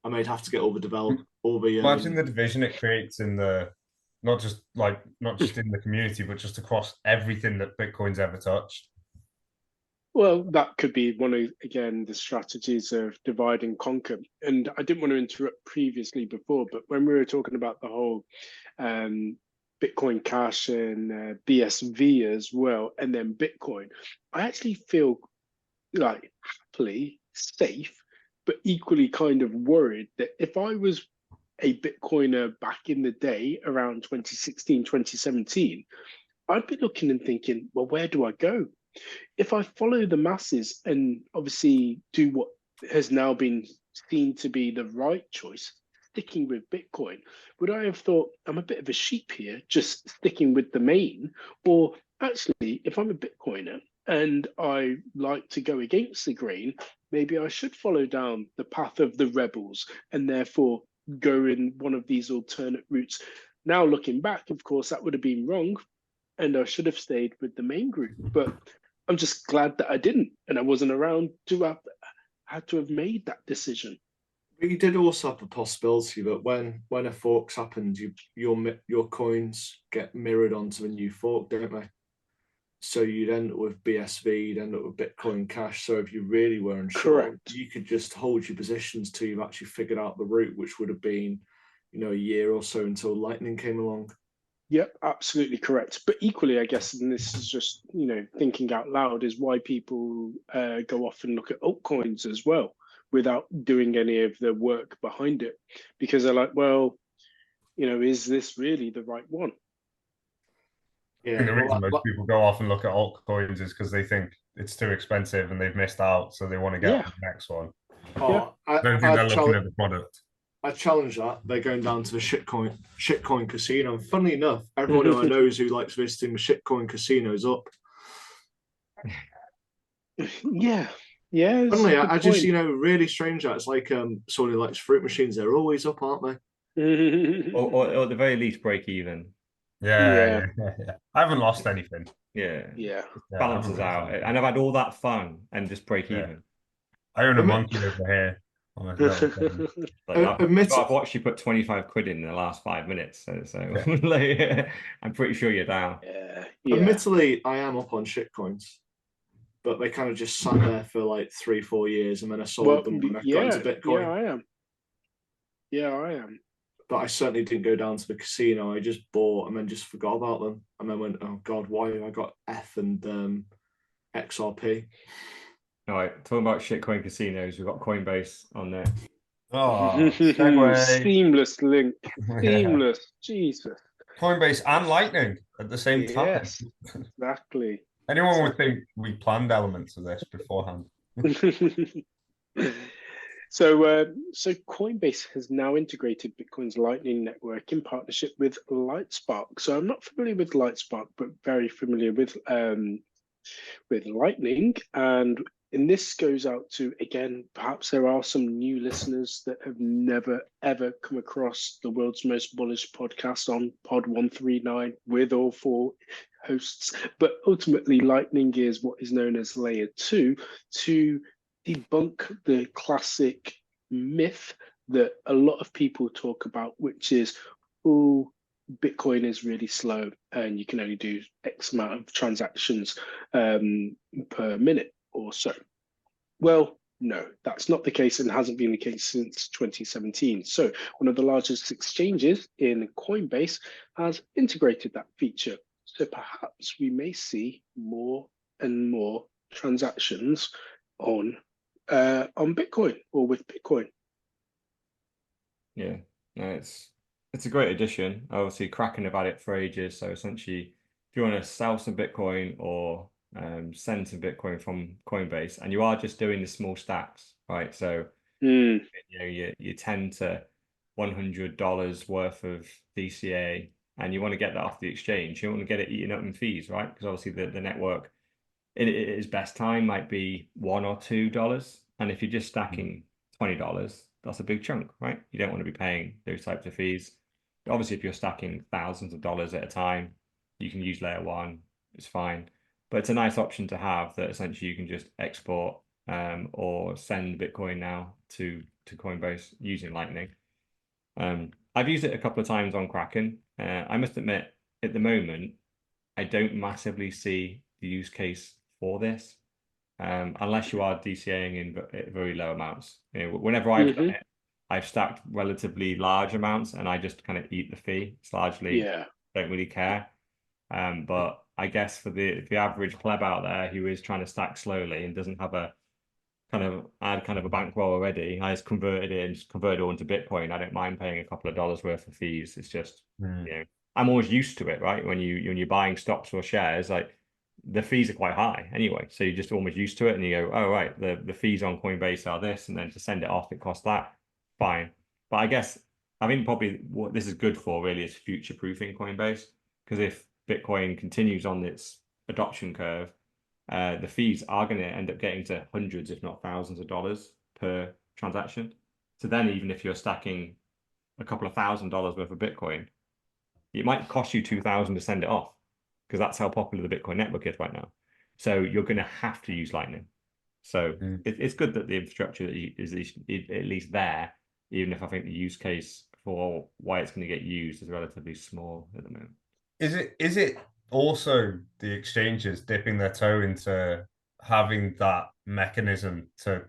I might have to get Imagine the division it creates in not just in the community, but just across everything that Bitcoin's ever touched. Well, that could be one of, again, the strategies of divide and conquer. And I didn't want to interrupt previously before, but when we were talking about the whole Bitcoin Cash and BSV as well, and then Bitcoin, I actually feel like happily safe, but equally kind of worried that if I was a Bitcoiner back in the day around 2016, 2017, I'd be looking and thinking, well, where do I go? If I follow the masses and obviously do what has now been seen to be the right choice, sticking with Bitcoin, would I have thought I'm a bit of a sheep here, just sticking with the main? Or actually, if I'm a Bitcoiner and I like to go against the grain, maybe I should follow down the path of the rebels and therefore go in one of these alternate routes. Now, looking back, of course, that would have been wrong and I should have stayed with the main group. But I'm just glad that I didn't and I wasn't around to have had to have made that decision. But you did also have the possibility that when a fork's happened, your coins get mirrored onto a new fork, don't they? So you'd end up with BSV, you'd end up with Bitcoin Cash. So if you really were unsure, you could just hold your positions till you've actually figured out the route, which would have been a year or so until Lightning came along. Yep, absolutely correct. But equally, I guess, and this is just, thinking out loud, is why people go off and look at altcoins as well without doing any of the work behind it. Because they're like, well, is this really the right one? I think the reason most people go off and look at altcoins is because they think it's too expensive and they've missed out, so they want to get the next one. Oh, I don't think they're looking at the product. I challenge that. They're going down to the shitcoin casino. And funnily enough, everyone who I know who likes visiting the shitcoin casino is up. Yeah. Funnily, I just, really strange that it's like someone who likes fruit machines. They're always up, aren't they? or at the very least break even. Yeah. I haven't lost anything. Yeah. Balances out. And I've had all that fun and just break even. I own a monkey over here. I've watched you put 25 quid in the last 5 minutes, so I'm pretty sure you're down. Admittedly, I am up on shitcoins, but they kind of just sat there for like 3-4 years, and then I sold them when I got into Bitcoin. Yeah, I am. But I certainly didn't go down to the casino. I just bought and then just forgot about them, and then went, "Oh God, why have I got F and XRP?" All right, talking about shitcoin casinos, we've got Coinbase on there. Oh, segue. Seamless link. Seamless. Jesus. Coinbase and Lightning at the same time. Yes, exactly. Anyone would think we planned elements of this beforehand. So Coinbase has now integrated Bitcoin's Lightning network in partnership with Lightspark. So I'm not familiar with Lightspark, but very familiar with Lightning. And this goes out to, again, perhaps there are some new listeners that have never, ever come across the world's most bullish podcast on Pod 139 with all 4 hosts. But ultimately, Lightning is what is known as layer 2 to debunk the classic myth that a lot of people talk about, which is, Bitcoin is really slow and you can only do X amount of transactions per minute or so. Well, no, that's not the case and hasn't been the case since 2017. So one of the largest exchanges in Coinbase has integrated that feature. So perhaps we may see more and more transactions on Bitcoin or with Bitcoin. Yeah, no, it's a great addition. Obviously, Kraken have had it for ages. So essentially, if you want to sell some Bitcoin or send some Bitcoin from Coinbase, and you are just doing the small stacks, right? So you $10 to $100 worth of DCA, and you want to get that off the exchange. You don't want to get it eaten up in fees, right? Because obviously the network in its best time might be $1 or $2, and if you're just stacking $20, that's a big chunk, right? You don't want to be paying those types of fees. Obviously, if you're stacking thousands of dollars at a time, you can use layer 1. It's fine. But it's a nice option to have that essentially you can just export or send Bitcoin now to Coinbase using Lightning. I've used it a couple of times on Kraken. I must admit, at the moment, I don't massively see the use case for this, unless you are DCAing in very low amounts. Whenever I've done it, I've stacked relatively large amounts and I just kind of eat the fee. It's largely don't really care. But I guess for the average pleb out there who is trying to stack slowly and doesn't have a kind of a bankroll already, I just converted it and just converted it all into Bitcoin. I don't mind paying a couple of dollars worth of fees. It's just I'm always used to it, right? When you're buying stocks or shares, like the fees are quite high anyway, so you're just almost used to it, and you go, oh right, the fees on Coinbase are this, and then to send it off it costs that. Fine, but I think probably what this is good for really is future proofing Coinbase, because if Bitcoin continues on its adoption curve, the fees are going to end up getting to hundreds, if not thousands of dollars per transaction. So then even if you're stacking a couple of $1,000 worth of Bitcoin, it might cost you $2,000 to send it off, because that's how popular the Bitcoin network is right now. So you're going to have to use Lightning. So it's good that the infrastructure is at least there, even if I think the use case for why it's going to get used is relatively small at the moment. Is it also the exchanges dipping their toe into having that mechanism to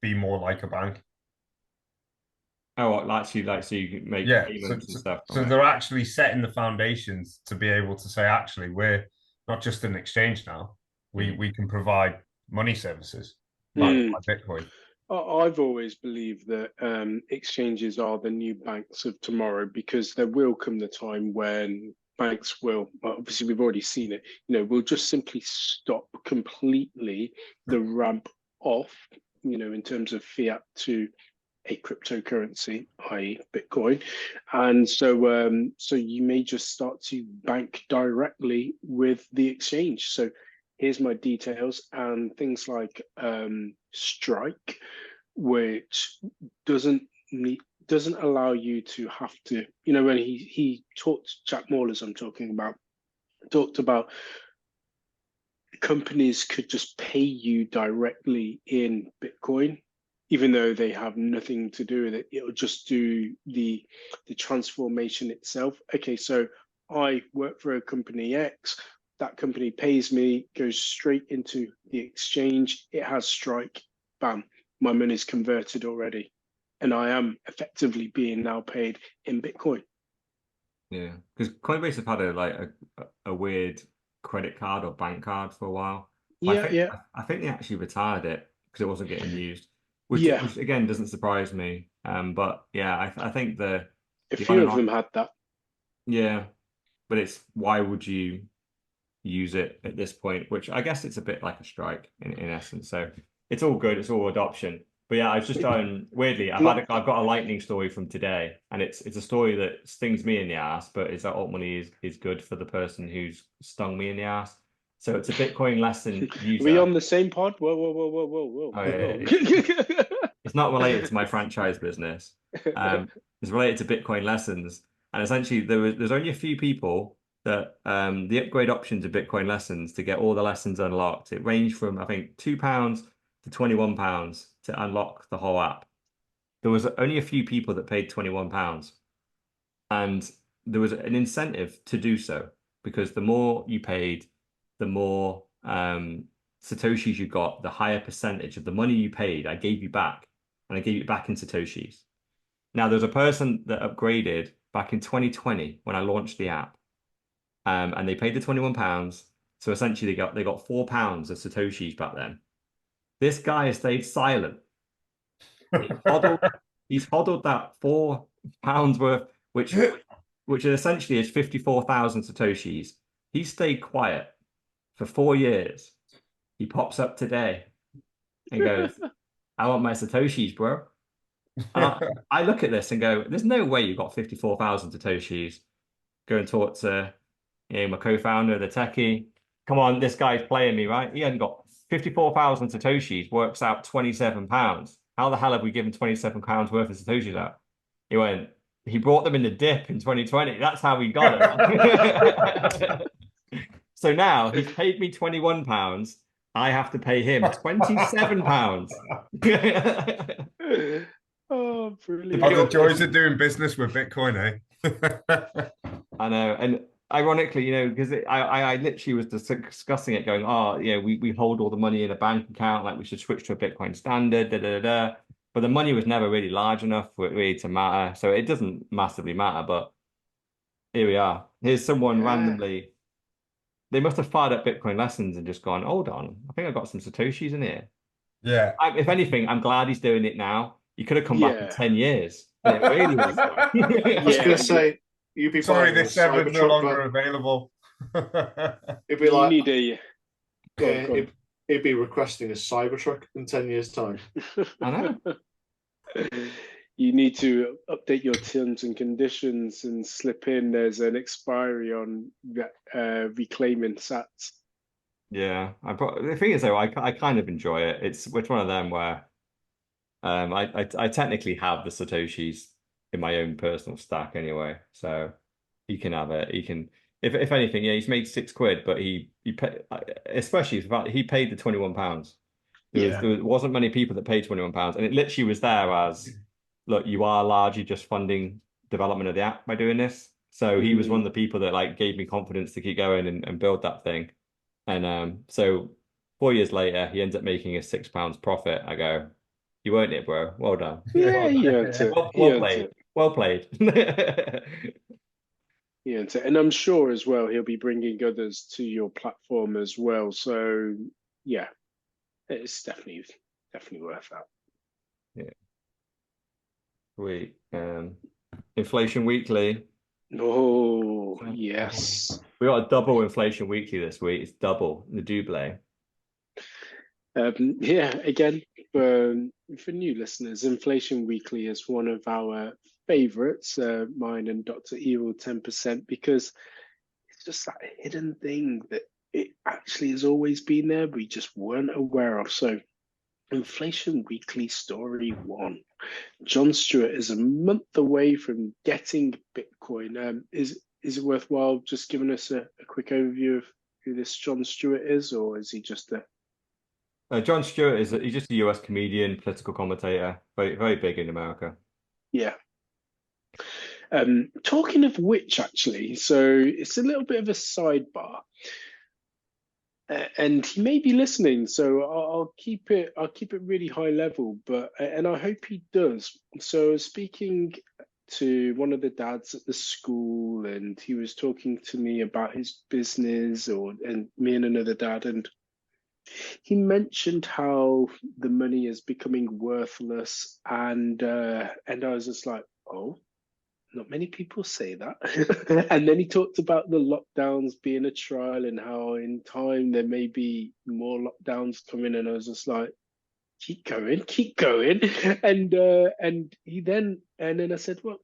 be more like a bank? Oh, actually, so you can make Yeah, payments and stuff. so they're actually setting the foundations to be able to say, actually, we're not just an exchange now. We can provide money services backed by Bitcoin. I've always believed that exchanges are the new banks of tomorrow, because there will come the time when banks will, well, obviously we've already seen it, will just simply stop completely the ramp off, in terms of fiat to a cryptocurrency, i.e. Bitcoin. And so you may just start to bank directly with the exchange. So here's my details, and things like Strike, which doesn't allow you to have to, when he talked, Jack Mallers I'm talking about, talked about companies could just pay you directly in Bitcoin, even though they have nothing to do with it. It'll just do the transformation itself. Okay, so I work for a company X, that company pays me, goes straight into the exchange, it has Strike, bam, my money's converted already, and I am effectively being now paid in Bitcoin. Yeah, because Coinbase have had a weird credit card or bank card for a while. But I think they actually retired it because it wasn't getting used, which again doesn't surprise me. But yeah, I think a few of them had that. Yeah, but it's why would you use it at this point? Which I guess it's a bit like a strike in essence. So it's all good. It's all adoption. But yeah, I was just weirdly, I've got a lightning story from today, and it's a story that stings me in the ass, but is that alt money is good for the person who's stung me in the ass. So it's a Bitcoin lesson user. Are we on the same pod? Whoa. Oh, yeah. It's not related to my franchise business. It's related to Bitcoin lessons. And essentially there's only a few people that the upgrade options of Bitcoin lessons to get all the lessons unlocked. It ranged from I think £2 to £21 to unlock the whole app. There was only a few people that paid £21, and there was an incentive to do so, because the more you paid, the more Satoshis you got, the higher percentage of the money you paid I gave you back, and I gave it back in Satoshis. Now, there's a person that upgraded back in 2020 when I launched the app, and they paid the £21. So essentially, they got £4 of Satoshis back then. This guy has stayed silent. He's hodled that £4 worth, which essentially is 54,000 Satoshis. He stayed quiet for 4 years. He pops up today and goes, I want my Satoshis, bro. And I look at this and go, there's no way you got 54,000 Satoshis. Go and talk to my co-founder, the techie. Come on, this guy's playing me, right? He hadn't got 54,000 Satoshis, works out £27. How the hell have we given £27 worth of Satoshis out? He brought them in the dip in 2020. That's how we got it. So now he's paid me £21. I have to pay him £27. Oh, brilliant. The joys of doing business with Bitcoin, eh? I know. And ironically, because I literally was discussing it, going, oh, we hold all the money in a bank account, like we should switch to a Bitcoin standard, But the money was never really large enough for it really to matter. So it doesn't massively matter, but here we are. Here's someone randomly. They must have fired up Bitcoin lessons and just gone, hold on, I think I got some Satoshis in here. Yeah. If anything, I'm glad he's doing it now. You could have come back in 10 years. And it really was. I was going to say, you'd be sorry, this server's no longer available. It'd be like, it'd be requesting a Cybertruck in 10 years' time. I know. You need to update your terms and conditions and slip in there's an expiry on reclaiming sats. Yeah, the thing is though, I kind of enjoy it. It's one of them where I technically have the Satoshis in my own personal stack anyway, so he can have it. He can, if anything, he's made £6, but he paid, especially the fact he paid the £21. There wasn't many people that paid £21, and it literally was there as, look, you are largely just funding development of the app by doing this. So he was one of the people that gave me confidence to keep going and build that thing. And so 4 years later, he ends up making a £6 profit. I go, You earned it, bro. Well done. Yeah, he earned it. Well played. Well played. Yeah, and I'm sure as well he'll be bringing others to your platform as well. So yeah, it's definitely worth that. Yeah. Sweet. Inflation Weekly. Oh yes. We got a double Inflation Weekly this week. It's double the double. Yeah, again, for new listeners, Inflation Weekly is one of our favorites, mine and Dr. Evil 10%, because it's just that hidden thing that it actually has always been there, we just weren't aware of. So, Inflation Weekly Story 1. John Stewart is a month away from getting Bitcoin. Is it worthwhile just giving us a quick overview of who this John Stewart is, or is he just a John Stewart he's just a US comedian, political commentator, very, very big in America. Yeah. Talking of which, actually, so it's a little bit of a sidebar, and he may be listening, so I'll keep it really high level, and I hope he does. So speaking to one of the dads at the school, and he was talking to me about his business, and me and another dad, and he mentioned how the money is becoming worthless, and I was just like, oh, not many people say that. And then he talked about the lockdowns being a trial and how in time there may be more lockdowns coming, and I was just like, keep going. And then I said, well,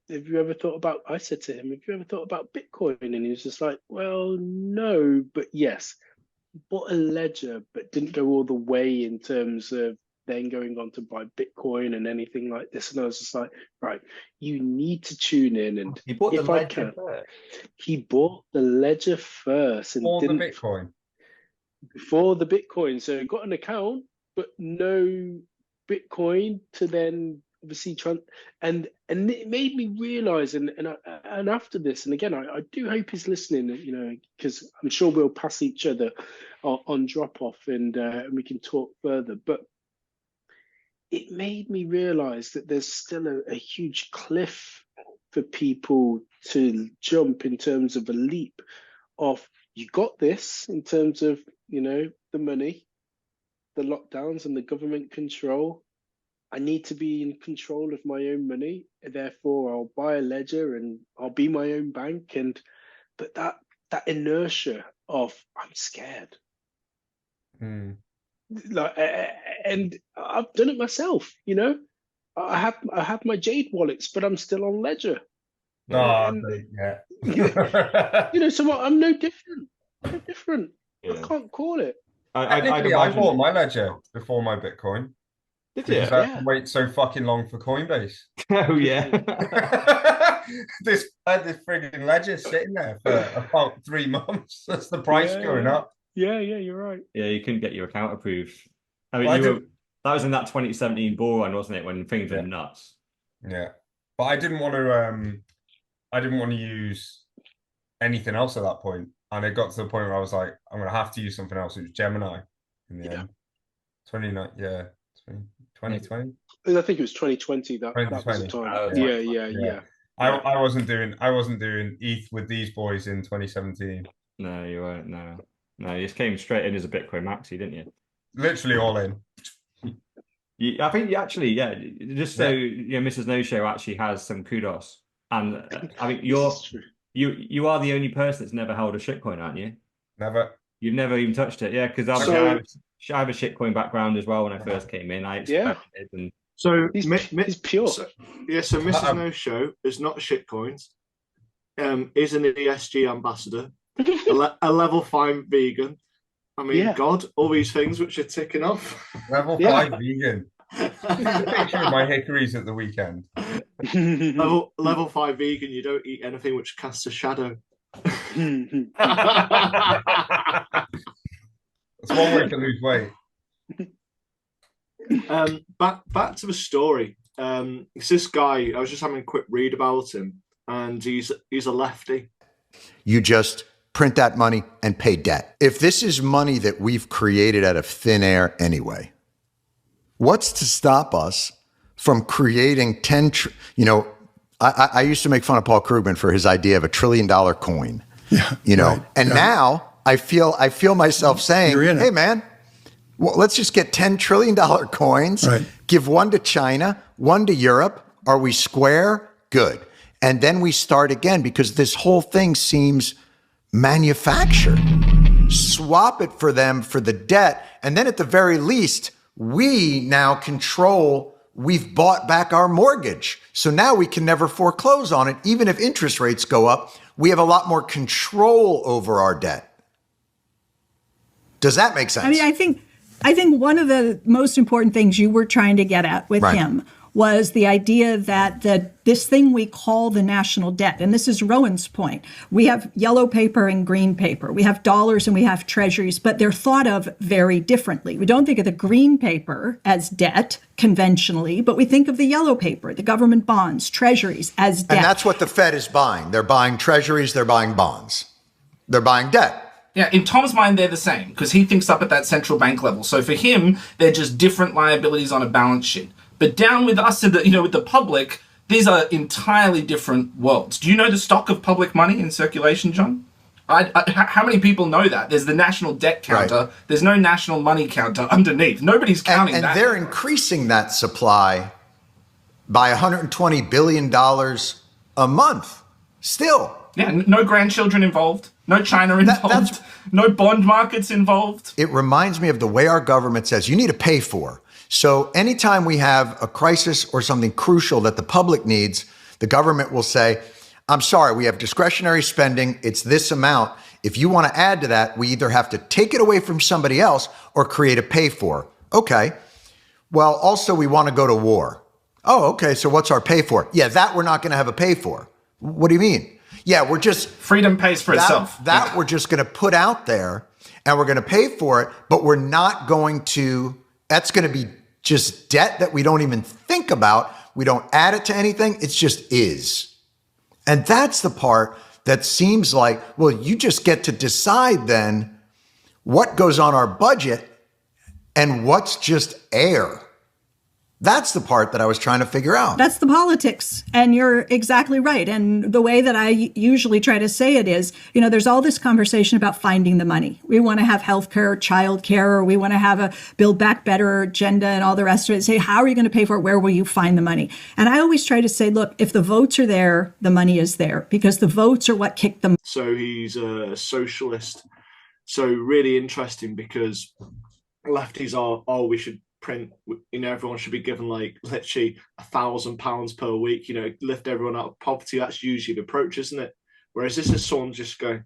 have you ever thought about, I said to him, have you ever thought about Bitcoin? And he was just like, well, no, but yes. Bought a ledger, but didn't go all the way in terms of then going on to buy Bitcoin and anything like this. And I was just like, right, you need to tune in. And he bought if the I ledger can, first. He bought the ledger first and For didn't the Bitcoin. Before the Bitcoin. So he got an account, but no Bitcoin to then obviously and it made me realize, and after this, and again, I do hope he's listening, because I'm sure we'll pass each other on drop off, and we can talk further. But it made me realize that there's still a huge cliff for people to jump in terms of a leap of, you got this in terms of, the money, the lockdowns and the government control. I need to be in control of my own money. Therefore, I'll buy a ledger and I'll be my own bank. But that inertia of, I'm scared. Like, and I've done it myself. I have my Jade wallets, but I'm still on Ledger. Yeah. So I'm no different. Yeah. I can't call it. I bought my Ledger before my Bitcoin. Did you? Because I had to wait so fucking long for Coinbase. Oh yeah. I had this frigging Ledger sitting there for about 3 months. That's the price going up. Yeah, you're right. Yeah, you couldn't get your account approved. I mean, that was in that 2017 bull run, wasn't it? When things were nuts. Yeah, but I didn't want to use anything else at that point, and it got to the point where I was like, I'm gonna have to use something else. It was Gemini in the end. 2020. I think it was 2020. That was the time. Yeah. I wasn't doing ETH with these boys in 2017. No, you weren't. No, you just came straight in as a Bitcoin maxi, didn't you? Literally all in. I think you actually, just so Mrs. No Show actually has some kudos, and I think you are the only person that's never held a shitcoin, aren't you? Never. You've never even touched it, because I have a shitcoin background as well. When I first came in, I expected, and so he's pure. So Mrs. No Show is not shitcoins. Is an ESG ambassador, a level 5 vegan. I mean, God, all these things which are ticking off. Level 5 vegan. Picture of my hickories at the weekend. level 5 vegan. You don't eat anything which casts a shadow. That's one way to lose weight. Back to the story. It's this guy. I was just having a quick read about him, and he's a lefty. You just print that money and pay debt. If this is money that we've created out of thin air anyway, What's to stop us from creating I used to make fun of Paul Krugman for his idea of $1 trillion coin. Yeah, and now I feel myself saying, hey man, well, let's just get $10 trillion coins, give one to China, one to Europe. Are we square? Good. And then we start again, because this whole thing seems manufactured. Swap it for them for the debt. And then at the very least, we now control, we've bought back our mortgage. So now we can never foreclose on it. Even if interest rates go up, we have a lot more control over our debt. Does that make sense? I mean, I think one of the most important things you were trying to get at with him was the idea that this thing we call the national debt, and this is Rowan's point, we have yellow paper and green paper. We have dollars and we have treasuries, but they're thought of very differently. We don't think of the green paper as debt conventionally, but we think of the yellow paper, the government bonds, treasuries as debt. And that's what the Fed is buying. They're buying treasuries, they're buying bonds. They're buying debt. Yeah, in Tom's mind, they're the same, because he thinks up at that central bank level. So for him, they're just different liabilities on a balance sheet. But down with us, with the public, these are entirely different worlds. Do you know the stock of public money in circulation, John? How many people know that? There's the national debt counter. There's no national money counter underneath. Nobody's counting that. And they're increasing that supply by $120 billion a month still. Yeah, no grandchildren involved. No China involved. No bond markets involved. It reminds me of the way our government says you need to pay for. So anytime we have a crisis or something crucial that the public needs, the government will say, I'm sorry, we have discretionary spending. It's this amount. If you want to add to that, we either have to take it away from somebody else or create a pay for. Okay. Well, also we want to go to war. Oh, okay. So what's our pay for? Yeah, that we're not going to have a pay for. What do you mean? Yeah, we're just... Freedom pays for itself. That we're just going to put out there and we're going to pay for it, but we're not going to... That's going to be just debt that we don't even think about. We don't add it to anything. It just is. And that's the part that seems like, well, you just get to decide then what goes on our budget and what's just air. That's the part that I was trying to figure out. That's the politics. And you're exactly right. And the way that I usually try to say it is, there's all this conversation about finding the money. We want to have healthcare, childcare, or we want to have a Build Back Better agenda and all the rest of it. Say, how are you going to pay for it? Where will you find the money? And I always try to say, look, if the votes are there, the money is there, because the votes are what kick them. So he's a socialist. So really interesting, because lefties are, we should print, everyone should be given like literally £1,000 per week, lift everyone out of poverty. That's usually the approach, isn't it? Whereas this is someone just going,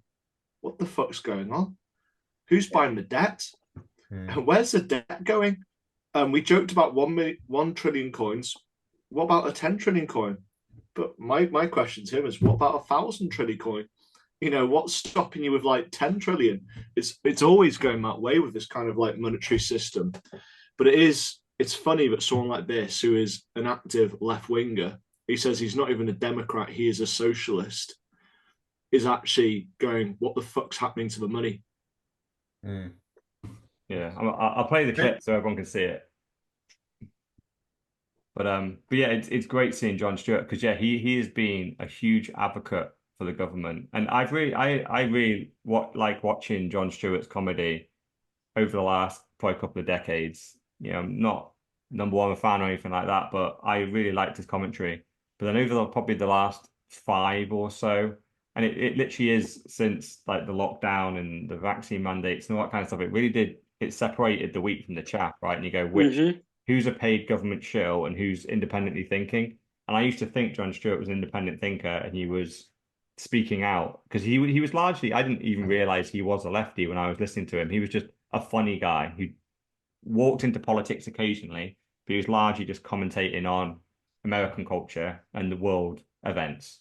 what the fuck's going on? Who's buying the debt? And where's the debt going? We joked about 1 trillion coins. What about a 10 trillion coin? But my question to him is, what about 1,000 trillion coin? What's stopping you with like 10 trillion? It's always going that way with this kind of like monetary system. But it's funny that someone like this, who is an active left-winger, he says he's not even a Democrat, he is a socialist, is actually going, what the fuck's happening to the money? Yeah, I'll play the clip so everyone can see it. But yeah, it's great seeing Jon Stewart, because he has been a huge advocate for the government, and I really like watching Jon Stewart's comedy over the last probably couple of decades. I'm not number one fan or anything like that, but I really liked his commentary. But then over probably the last 5 or so, and it literally is since like the lockdown and the vaccine mandates and all that kind of stuff, it separated the wheat from the chaff, right? And you go, who's a paid government shill and who's independently thinking? And I used to think Jon Stewart was an independent thinker, and he was speaking out, because he was largely, I didn't even realize he was a lefty when I was listening to him. He was just a funny guy who walked into politics occasionally, but he was largely just commentating on American culture and the world events,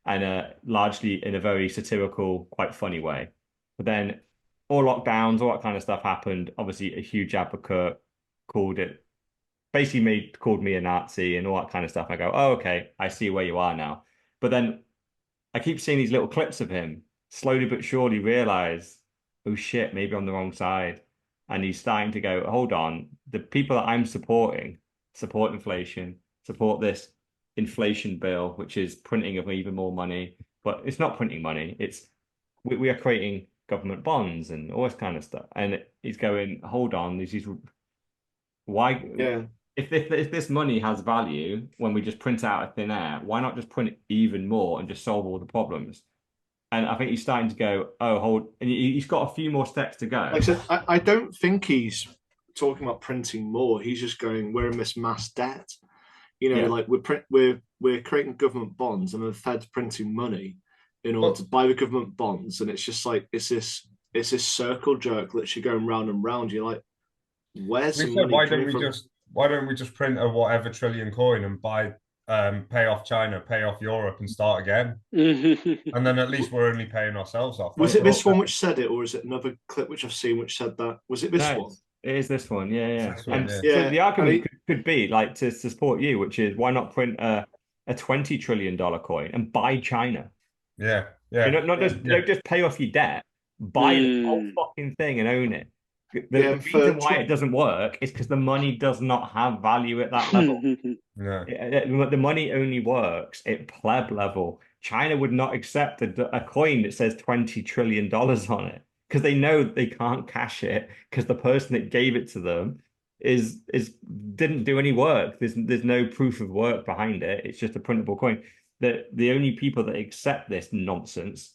and largely in a very satirical, quite funny way. But then all lockdowns, all that kind of stuff happened. Obviously, a huge advocate, called me a Nazi and all that kind of stuff. I go, oh, okay, I see where you are now. But then I keep seeing these little clips of him slowly but surely realize, oh shit, maybe I'm on the wrong side. and he's starting to go, hold on, the people that I'm supporting support inflation, support this inflation bill, which is printing of even more money, but it's not printing money. It's we are creating government bonds and all this kind of stuff. And he's going, hold on, this is why? Yeah. If this money has value when we just print it out of thin air, why not just print even more and just solve all the problems? And I think he's starting to go, oh, hold, and he's got a few more steps to go. Like I said, I don't think he's talking about printing more. He's just going, we're in this mass debt. You know, like we're creating government bonds, and the Fed's printing money in order to buy the government bonds, and it's just like it's this circle jerk literally going round and round. You're like, where's the money coming from? Why don't we just print a whatever trillion coin and buy pay off China, pay off Europe, and start again? And then at least we're only paying ourselves off. Was it this one which said it, or is it another clip which I've seen which said that? Was it this one? It is this one, yeah. One, So the argument could be like to support you, which is why not print a $20 trillion coin and buy China? Yeah. Don't just pay off your debt, buy the whole fucking thing and own it. The reason why it doesn't work is because the money does not have value at that level. The money only works at pleb level. China would not accept a coin that says $20 trillion on it because they know they can't cash it because the person that gave it to them didn't do any work. There's no proof of work behind it. It's just a printable coin. The only people that accept this nonsense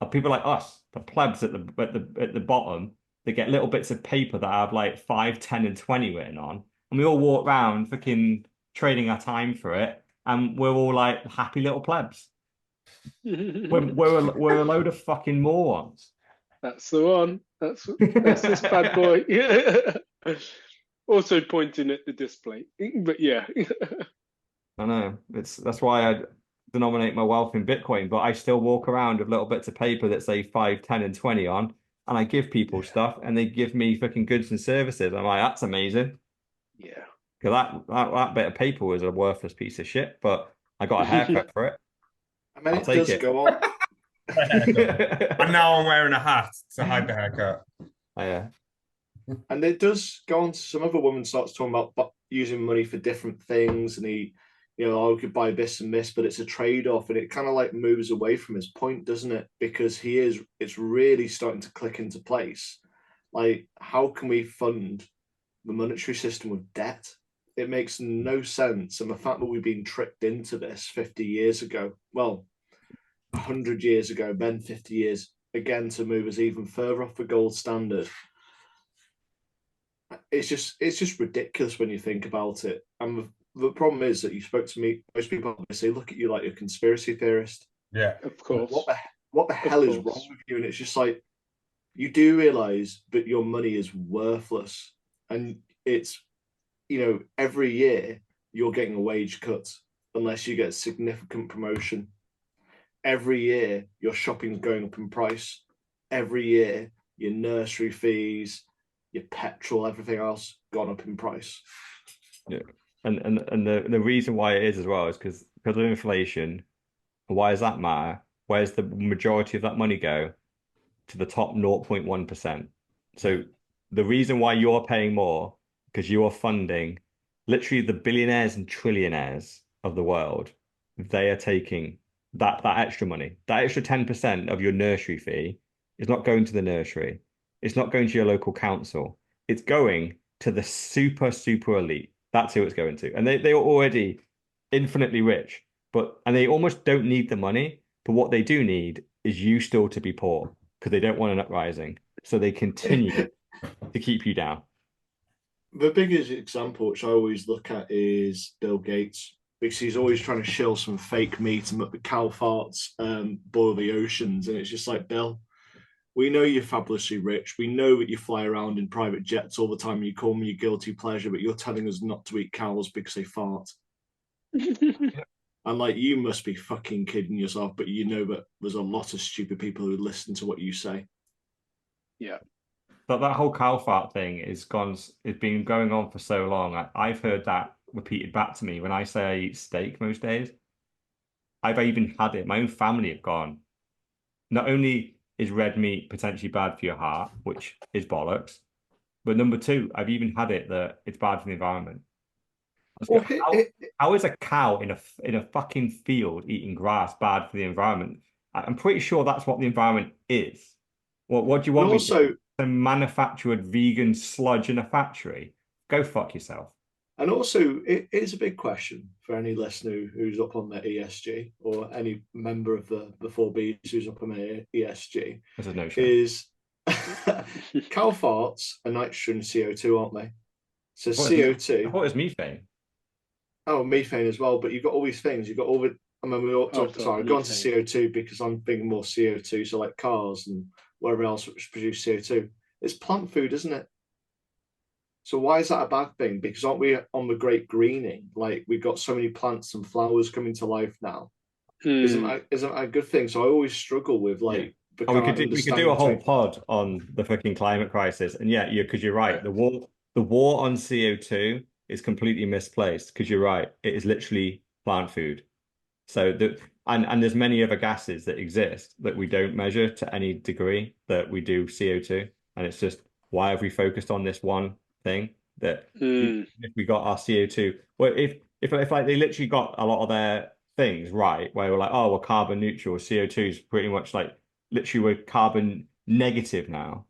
are people like us, the plebs at the bottom. They get little bits of paper that have like 5, 10, and 20 written on, and we all walk around fucking trading our time for it, and we're all like happy little plebs. we're a load of fucking morons. That's the one. That's this bad boy. Also pointing at the display, but yeah. I know that's why I denominate my wealth in Bitcoin, but I still walk around with little bits of paper that say 5, 10, and 20 on. And I give people stuff, and they give me fucking goods and services. I'm like, that's amazing. Yeah. Because that bit of paper was a worthless piece of shit, but I got a haircut for it. I mean, it does go on. And now I'm wearing a hat to hide the haircut. Oh, yeah. And it does go on to some other woman starts talking about using money for different things, and he, I could buy this and this, but it's a trade-off, and it kind of like moves away from his point, doesn't it? Because it's really starting to click into place. Like, how can we fund the monetary system with debt? It makes no sense. And the fact that we've been tricked into this 50 years ago, well, 100 years ago, then 50 years again to move us even further off the gold standard. It's just ridiculous when you think about it. And the problem is that you spoke to me, most people say, look at you like you're a conspiracy theorist. Yeah, of course. What the hell is wrong with you? And it's just like, you do realize that your money is worthless. And it's, every year you're getting a wage cut unless you get significant promotion. Every year your shopping's going up in price. Every year your nursery fees, your petrol, everything else gone up in price. Yeah. And the reason why it is as well is because of inflation. Why does that matter? Where's the majority of that money go? To the top 0.1%. So the reason why you're paying more, because you are funding literally the billionaires and trillionaires of the world. They are taking that extra money. That extra 10% of your nursery fee is not going to the nursery. It's not going to your local council. It's going to the super, super elite. That's who it's going to. And they are already infinitely rich, and they almost don't need the money. But what they do need is you still to be poor because they don't want an uprising. So they continue to keep you down. The biggest example, which I always look at, is Bill Gates, because he's always trying to shill some fake meat and the cow farts boil the oceans. And it's just like, Bill, we know you're fabulously rich. We know that you fly around in private jets all the time. You call me your guilty pleasure, but you're telling us not to eat cows because they fart. And like, you must be fucking kidding yourself, but you know that there's a lot of stupid people who listen to what you say. Yeah. But that whole cow fart thing it's been going on for so long. I've heard that repeated back to me when I say I eat steak most days. I've even had it. My own family have gone, not only is red meat potentially bad for your heart, which is bollocks, But number two, I've even had it that it's bad for the environment. Well, how is a cow in a fucking field eating grass bad for the environment? I'm pretty sure that's what the environment is. What do you want me to do? A manufactured vegan sludge in a factory? Go fuck yourself. And also, it is a big question for any listener who's up on the ESG, or any member of the 4Bs who's up on the ESG. This is no shit. Is cow farts are nitrogen CO2, aren't they? So CO2. I thought it was methane. Oh, methane as well. But you've got all these things. You've got all the. I mean, we all talked. Sorry, I've gone to CO2 because I'm thinking more CO2. So like cars and whatever else which produce CO2. It's plant food, isn't it? So why is that a bad thing? Because aren't we on the great greening? Like, we've got so many plants and flowers coming to life now. Isn't that a good thing? So I always struggle with like. Yeah. We could do a whole pod on the fucking climate crisis, and because you're right. The war on CO2 is completely misplaced, because you're right. It is literally plant food. So and there's many other gases that exist that we don't measure to any degree that we do CO2, and it's just, why have we focused on this one thing that if we got our CO2, well, if like they literally got a lot of their things right, where we're like, oh, we're carbon neutral, CO2 is pretty much like literally we're carbon negative now,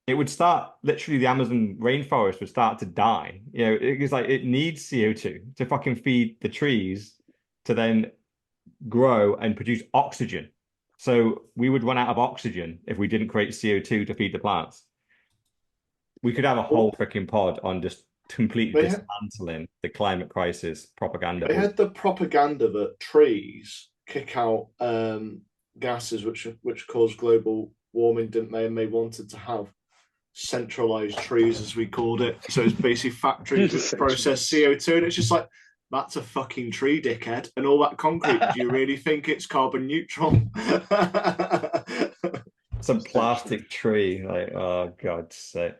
it would start, literally the Amazon rainforest would start to die. It's like it needs CO2 to fucking feed the trees to then grow and produce oxygen. So we would run out of oxygen if we didn't create CO2 to feed the plants. We could have a whole freaking pod on just completely dismantling the climate crisis propaganda. They had the propaganda that trees kick out gases which cause global warming, didn't they? And they wanted to have centralized trees, as we called it. So it's basically factories that process CO2, and it's just like, that's a fucking tree, dickhead. And all that concrete, do you really think it's carbon neutral? Some plastic tree, like, oh God's sake.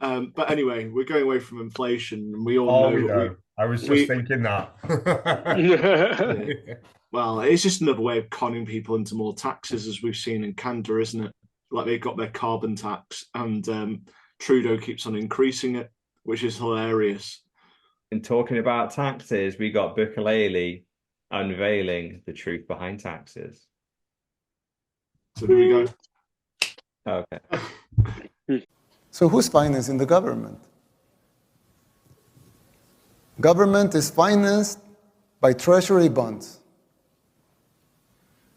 But anyway, we're going away from inflation, and we all know. I was just thinking that. Well, it's just another way of conning people into more taxes, as we've seen in Canada, isn't it? Like, they've got their carbon tax, and Trudeau keeps on increasing it, which is hilarious. And talking about taxes, we got Bukele unveiling the truth behind taxes. So there we go. Okay. So who's financing the government? Government is financed by treasury bonds,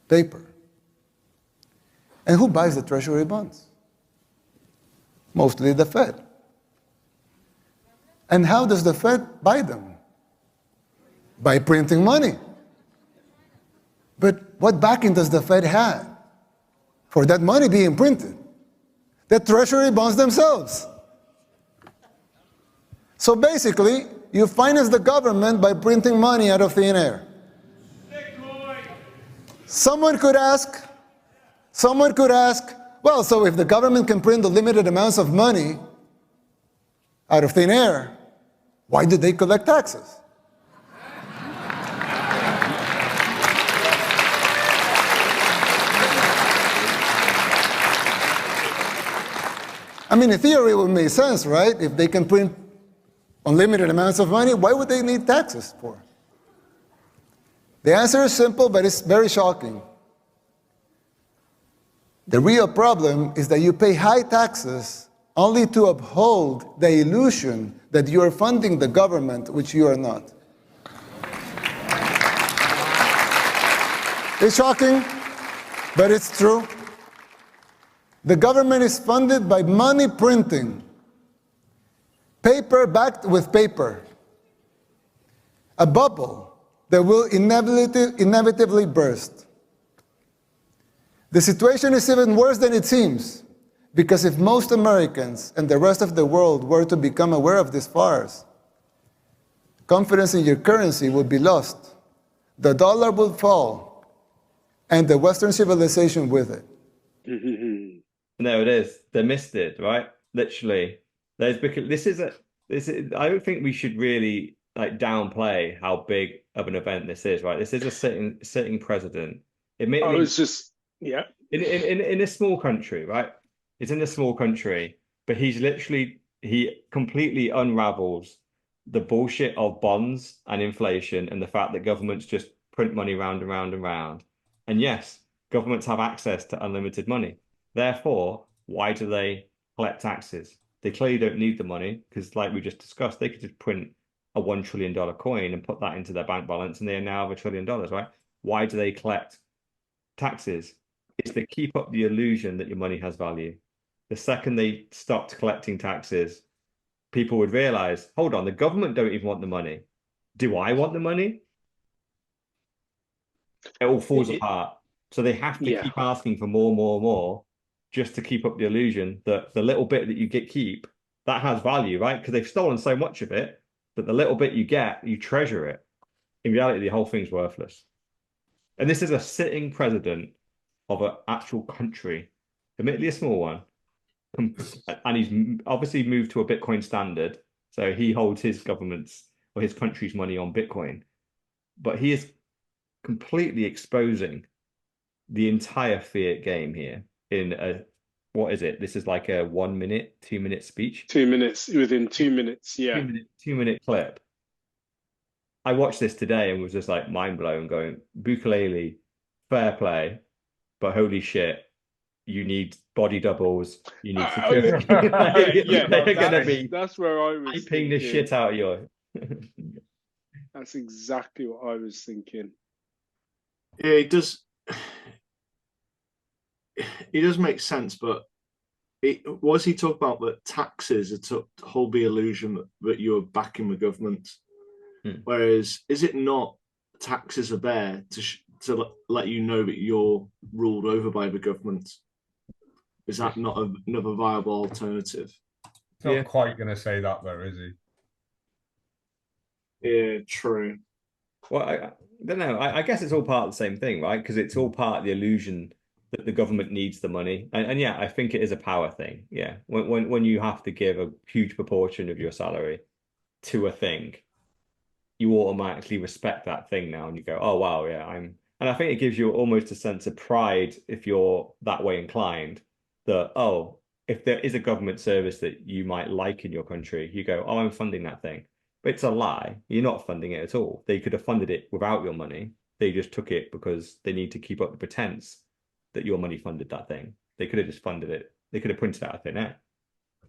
paper. And who buys the treasury bonds? Mostly the Fed. And how does the Fed buy them? By printing money. But what backing does the Fed have for that money being printed? The treasury bonds themselves. So basically, you finance the government by printing money out of thin air. Someone could ask, well, so if the government can print the limited amounts of money out of thin air, why did they collect taxes? I mean, in theory, it would make sense, right? If they can print unlimited amounts of money, why would they need taxes for? The answer is simple, but it's very shocking. The real problem is that you pay high taxes only to uphold the illusion that you are funding the government, which you are not. It's shocking, but it's true. The government is funded by money printing, paper backed with paper, a bubble that will inevitably burst. The situation is even worse than it seems, because if most Americans and the rest of the world were to become aware of this farce, confidence in your currency would be lost, the dollar would fall, and the Western civilization with it. No, it is. They missed it, right? Literally. I don't think we should really downplay how big of an event this is, right? This is a sitting president. In a small country, right? It's in a small country, but he's literally he completely unravels the bullshit of bonds and inflation and the fact that governments just print money round and round and round. And yes, governments have access to unlimited money. Therefore, why do they collect taxes? They clearly don't need the money because, like we just discussed, they could just print a $1 trillion coin and put that into their bank balance and they now have $1 trillion, right? Why do they collect taxes? It's to keep up the illusion that your money has value. The second they stopped collecting taxes, people would realize, hold on, the government don't even want the money. Do I want the money? It all falls apart. So they have to keep asking for more, more, more, just to keep up the illusion that the little bit that you keep, that has value, right? Because they've stolen so much of it, but the little bit you get, you treasure it. In reality, the whole thing's worthless. And this is a sitting president of an actual country, admittedly a small one, and he's obviously moved to a Bitcoin standard, so he holds his government's or his country's money on Bitcoin, but he is completely exposing the entire fiat game here in a, what is it? This is like a 1 minute, 2 minute speech. 2 minutes, within 2 minutes, yeah. 2 minute clip. I watched this today and was just like mind blown, going, Bukele, fair play, but holy shit, you need body doubles, you need security. They're gonna be that's where I was hyping the shit out of you. That's exactly what I was thinking. Yeah, it does. It does make sense, but what does he talk about? That taxes are to hold the illusion that you're backing the government. Whereas, is it not taxes are there to let you know that you're ruled over by the government? Is that not another viable alternative? He's not quite going to say that, though, is he? Yeah, true. Well, I don't know. I guess it's all part of the same thing, right? Because it's all part of the illusion that the government needs the money. And yeah, I think it is a power thing. Yeah, when you have to give a huge proportion of your salary to a thing, you automatically respect that thing now, and you go, oh wow, yeah, and I think it gives you almost a sense of pride if you're that way inclined. That, oh, if there is a government service that you might like in your country, you go, oh, I'm funding that thing. But it's a lie. You're not funding it at all. They could have funded it without your money. They just took it because they need to keep up the pretense that your money funded that thing. They could have just funded it. They could have printed out a thin air.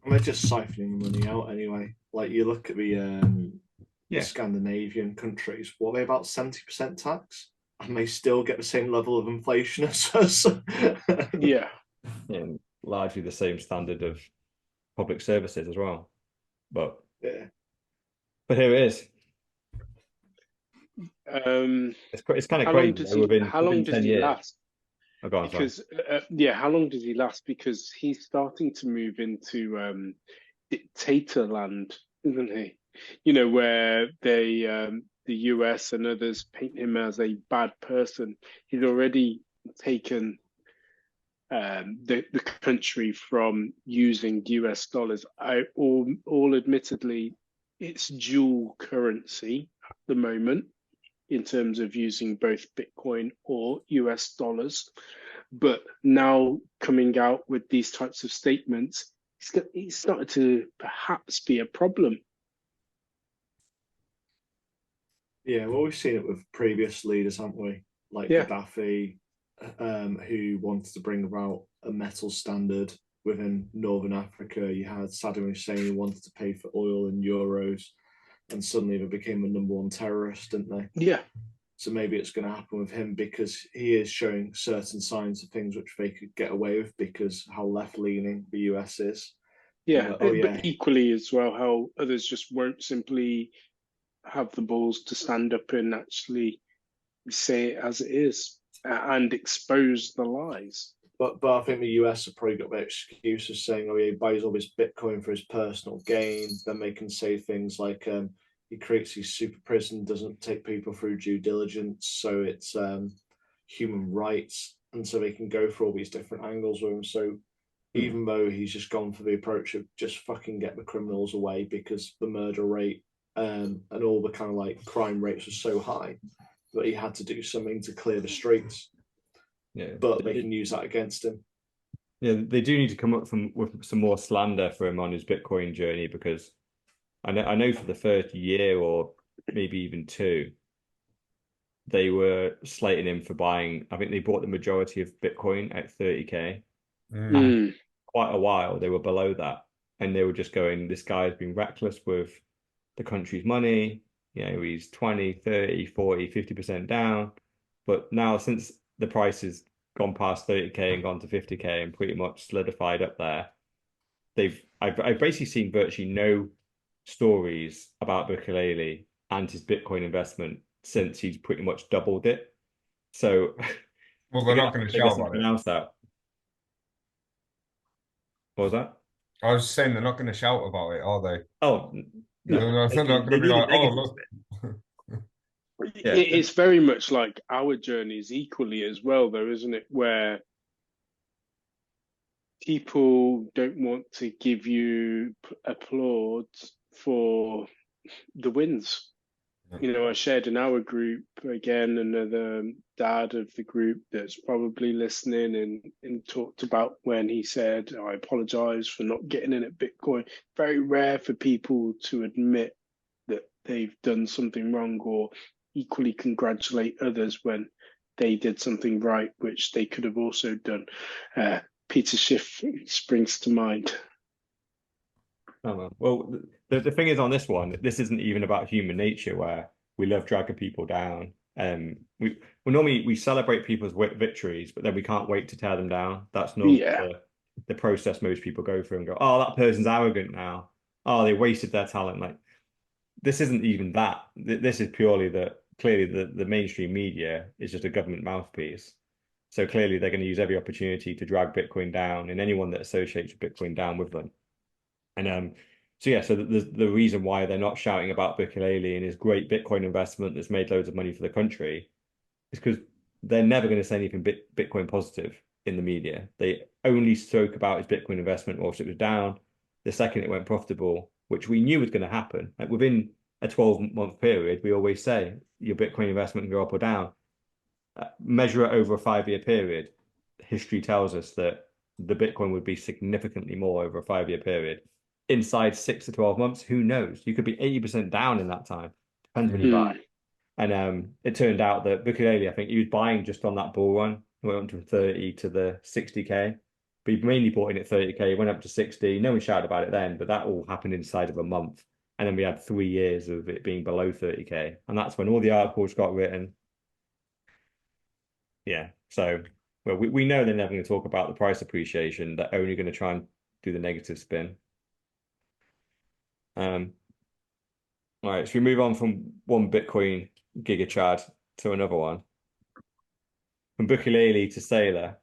And they're just siphoning the money out anyway. Like, you look at the Scandinavian countries, what are they, about 70% tax? And they still get the same level of inflation as us. Yeah. And largely the same standard of public services as well. But here it is. It's kind of crazy. How long does he last? Oh, go on, because how long does he last? Because he's starting to move into dictator land, isn't he? You know, where they the US and others paint him as a bad person. He's already taken the country from using US dollars. All admittedly, it's dual currency at the moment in terms of using both Bitcoin or US dollars. But now coming out with these types of statements, it's started to perhaps be a problem. Yeah, well, we've seen it with previous leaders, haven't we? Like Gaddafi, who wanted to bring about a metal standard within Northern Africa. You had Saddam Hussein, who wanted to pay for oil in euros, and suddenly they became the #1 terrorist, didn't they? Yeah. So maybe it's going to happen with him, because he is showing certain signs of things which they could get away with because how left-leaning the US is. Yeah, but equally as well, how others just won't simply have the balls to stand up and actually say it as it is and expose the lies. But I think the US have probably got the excuse of saying, oh, yeah, he buys all this Bitcoin for his personal gain. Then they can say things like he creates these super prison, doesn't take people through due diligence, so it's human rights. And so they can go for all these different angles with him. So even though he's just gone for the approach of just fucking get the criminals away, because the murder rate and all the kind of like crime rates were so high that he had to do something to clear the streets. Yeah, but they can use that against him. Yeah, they do need to come up with some more slander for him on his Bitcoin journey, because I know for the first year or maybe even two, they were slating him for buying. I think they bought the majority of Bitcoin at 30K. And quite a while they were below that, and they were just going, this guy's been reckless with the country's money. He's 20, 30, 40, 50% down. But now, since the price has gone past 30K and gone to 50K and pretty much solidified up there, I've basically seen virtually no stories about Bukele and his Bitcoin investment since he's pretty much doubled it. So well, they're not going to shout about something it. else out. What was that? I was saying they're not going to shout about it, are they? Oh, no. They're not going to be like, oh, look. Yeah. It's very much like our journeys equally as well, though, isn't it? Where people don't want to give you applause for the wins. I shared in our group, again, another dad of the group that's probably listening and talked about when he said, I apologize for not getting in at Bitcoin. Very rare for people to admit that they've done something wrong, or equally congratulate others when they did something right, which they could have also done. Peter Schiff springs to mind. Oh, well, the thing is, on this one, this isn't even about human nature, where we love dragging people down. We normally celebrate people's victories, but then we can't wait to tear them down. That's not the process most people go through and go, oh, that person's arrogant now. Oh, they wasted their talent. Like, this isn't even that. This is purely clearly the mainstream media is just a government mouthpiece. So clearly they're going to use every opportunity to drag Bitcoin down, and anyone that associates Bitcoin down with them. And so the reason why they're not shouting about Bukele and his great Bitcoin investment that's made loads of money for the country is because they're never going to say anything Bitcoin positive in the media. They only spoke about his Bitcoin investment whilst it was down. The second it went profitable, which we knew was going to happen, like within a 12-month period, we always say your Bitcoin investment can go up or down. Measure it over a 5-year period. History tells us that the Bitcoin would be significantly more over a 5-year period. Inside 6 to 12 months, who knows? You could be 80% down in that time. Depends when you buy. And it turned out that Bukele, I think he was buying just on that bull run. He went from 30 to the 60K. But he mainly bought in at 30K, went up to 60. No one shouted about it then, but that all happened inside of a month. And then we had 3 years of it being below 30K. And that's when all the articles got written. Yeah. So, well, we know they're never going to talk about the price appreciation. They're only going to try and do the negative spin. All right, so we move on from one Bitcoin giga chad to another one. From Bukele to Saylor.